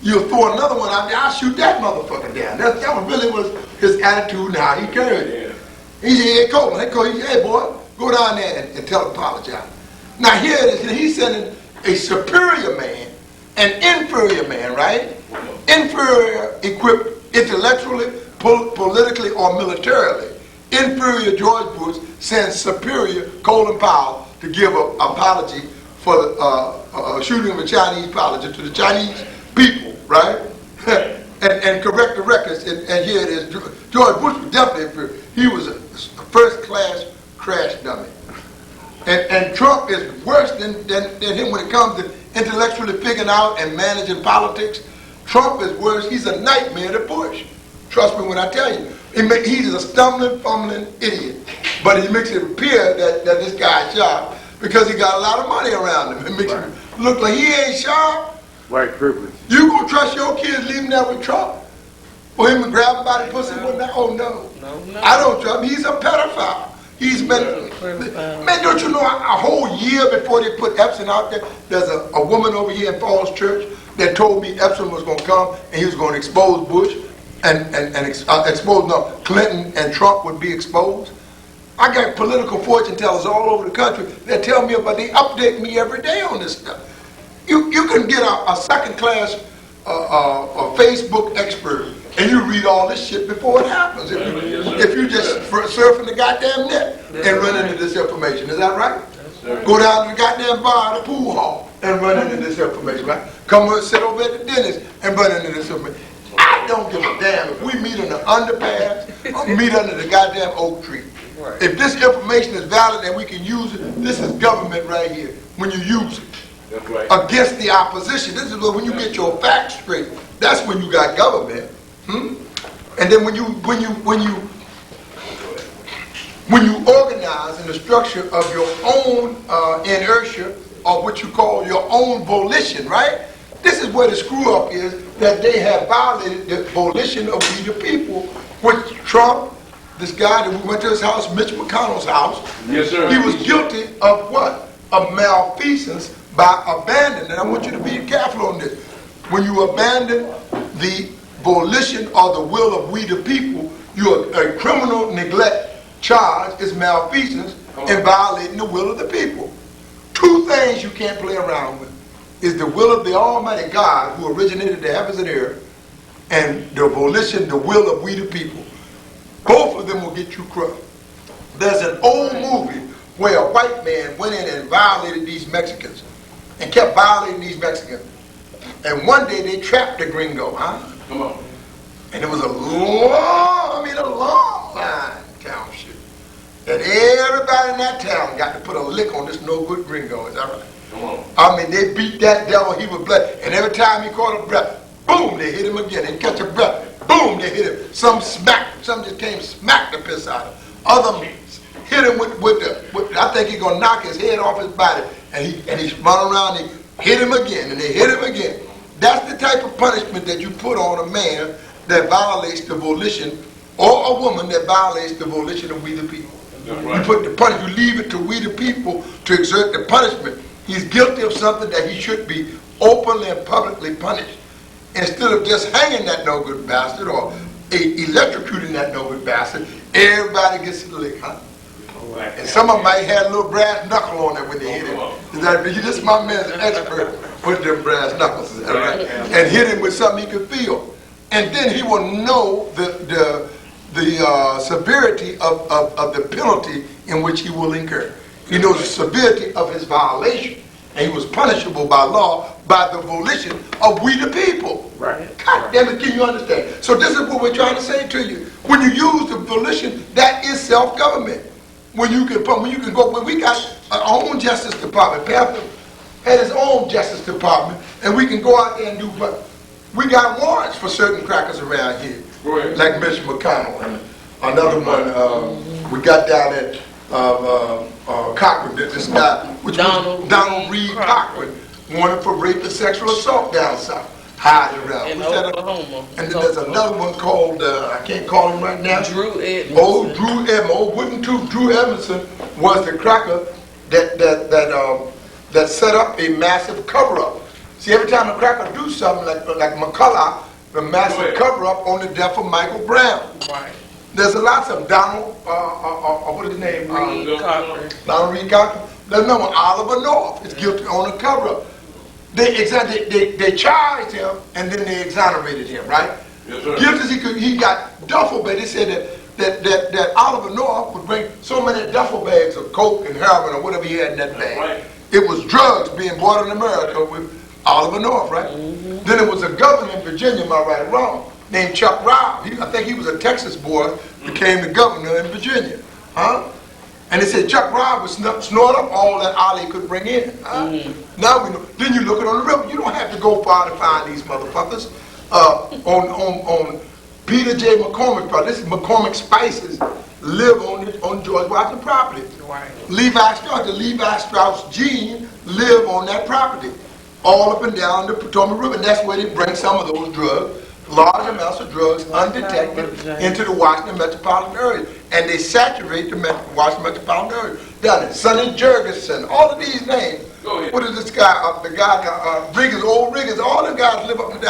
You'll throw another one out there, I'll shoot that motherfucker down. That really was his attitude and how he carried it. He said, hey, Coleman, he said, hey, boy, go down there and tell him apologize. Now here it is, he's sending a superior man, an inferior man, right? Inferior equipped intellectually, politically, or militarily. Inferior George Bush sends superior Colin Powell to give an apology for the shooting of a Chinese pilot to the Chinese people, right? and correct the records. And here it is. George Bush was definitely inferior. He was a first-class crash dummy. And Trump is worse than him when it comes to intellectually figuring out and managing politics. Trump is worse. He's a nightmare to Bush. Trust me when I tell you. He's a stumbling, fumbling idiot. But he makes it appear that this guy's sharp because he got a lot of money around him. It makes him look like he ain't sharp. White privilege. You gonna trust your kids leaving there with Trump? For him to grab him by the pussy one night? Oh no. I don't trust him. He's a pedophile. He's been, man, don't you know a whole year before they put Epstein out there, there's a woman over here in Falls Church that told me Epstein was going to come and he was going to expose Bush and expose Clinton and Trump would be exposed. I got political fortune tellers all over the country that tell me about, they update me every day on this stuff. You can get a second class a Facebook expert and you read all this shit before it happens. If you just surfing the goddamn net and run into this information, is that right? Go down to the goddamn bar, the pool hall, and run into this information, right? Come and sit over at the dentist and run into this information. I don't give a damn if we meet in the underpass or meet under the goddamn oak tree. If this information is valid and we can use it, this is government right here. When you use it. That's right. Against the opposition. This is when you get your facts straight. That's when you got government. And then when you organize in the structure of your own inertia or what you call your own volition, right? This is where the screw up is, that they have violated the volition of we the people, which Trump, this guy that we went to his house, Mitch McConnell's house, yes, sir. He was guilty of what? Of malfeasance by abandoning. And I want you to be careful on this. When you abandon the volition or the will of we the people, you're a criminal neglect charge is malfeasance and violating the will of the people. Two things you can't play around with is the will of the Almighty God who originated the heavens and earth and the volition, the will of we the people. Both of them will get you crushed. There's an old movie where a white man went in and violated these Mexicans and kept violating these Mexicans. And one day they trapped the gringo, huh? Come on. And it was a long line township. And everybody in that town got to put a lick on this no good gringo, is that right? Come on. I mean, they beat that devil, he was blood. And every time he caught a breath, boom, they hit him again. And catch a breath, boom, they hit him. Some smacked, some just came smack the piss out of him. Other hit him with I think he's gonna knock his head off his body. And he's running around and they hit him again and they hit him again. That's the type of punishment that you put on a man that violates the volition, or a woman that violates the volition of we the people. Right. You put the punishment, you leave it to we the people to exert the punishment. He's guilty of something that he should be openly and publicly punished. Instead of just hanging that no good bastard or electrocuting that no good bastard Everybody gets a lick, huh? And some of them might have a little brass knuckle on it when they hit him. Is that, this my man's an expert with them brass knuckles, is that right? And hit him with something he could feel. And then he will know the severity of the penalty in which he will incur. He knows the severity of his violation. And he was punishable by law by the volition of we the people. Right. God damn it, can you understand? So this is what we're trying to say to you. When you use the volition, that is self-government. When you can go, when we got our own Justice Department, Panther had his own Justice Department, and we can go out there and do what? We got warrants for certain crackers around here. Right. Like Mr. McConnell. And another one we got down at Cochran, this guy, which was Donald Reed Cochran, wanted for rape and sexual assault down south. Hiding around. In Oklahoma. And then there's another one called, I can't call him right now. Drew Edmondson. Old Drew Edmondson, old wooden tooth Drew Edmondson was the cracker that set up a massive cover-up. See, every time a cracker do something like McCullough, the massive cover-up on the death of Michael Brown. Right. There's a lot of Donald, what is his name? Reed Cochran. Donald Reed Cochran. There's another one, Oliver North, is guilty on the cover-up. They charged him and then they exonerated him, right? Yes, sir. Guilty as he could, he got duffel bags. They said that Oliver North would bring so many duffel bags of coke and heroin or whatever he had in that bag. Right. It was drugs being bought in America with Oliver North, right? Mm-hmm. Then it was a governor in Virginia, am I right or wrong, named Chuck Ryle. I think he was a Texas boy, became the governor in Virginia, huh? And they said Chuck Ryle would snort up all that Ollie could bring in. Huh? Mm-hmm. Now we know. Then you look it on the river. You don't have to go far to find these motherfuckers. On Peter J. McCormick's property. This is McCormick Spices live on George Washington property. Right. The Levi Strauss gene live on that property, all up and down the Potomac River. And that's where they bring some of those drugs, large amounts of drugs, undetected, into the Washington metropolitan area. And they saturate the Washington metropolitan area. Down there, Sonny Jurgensen, all of these names. What is this guy, the guy, Riggins, old Riggins, all the guys live up and down.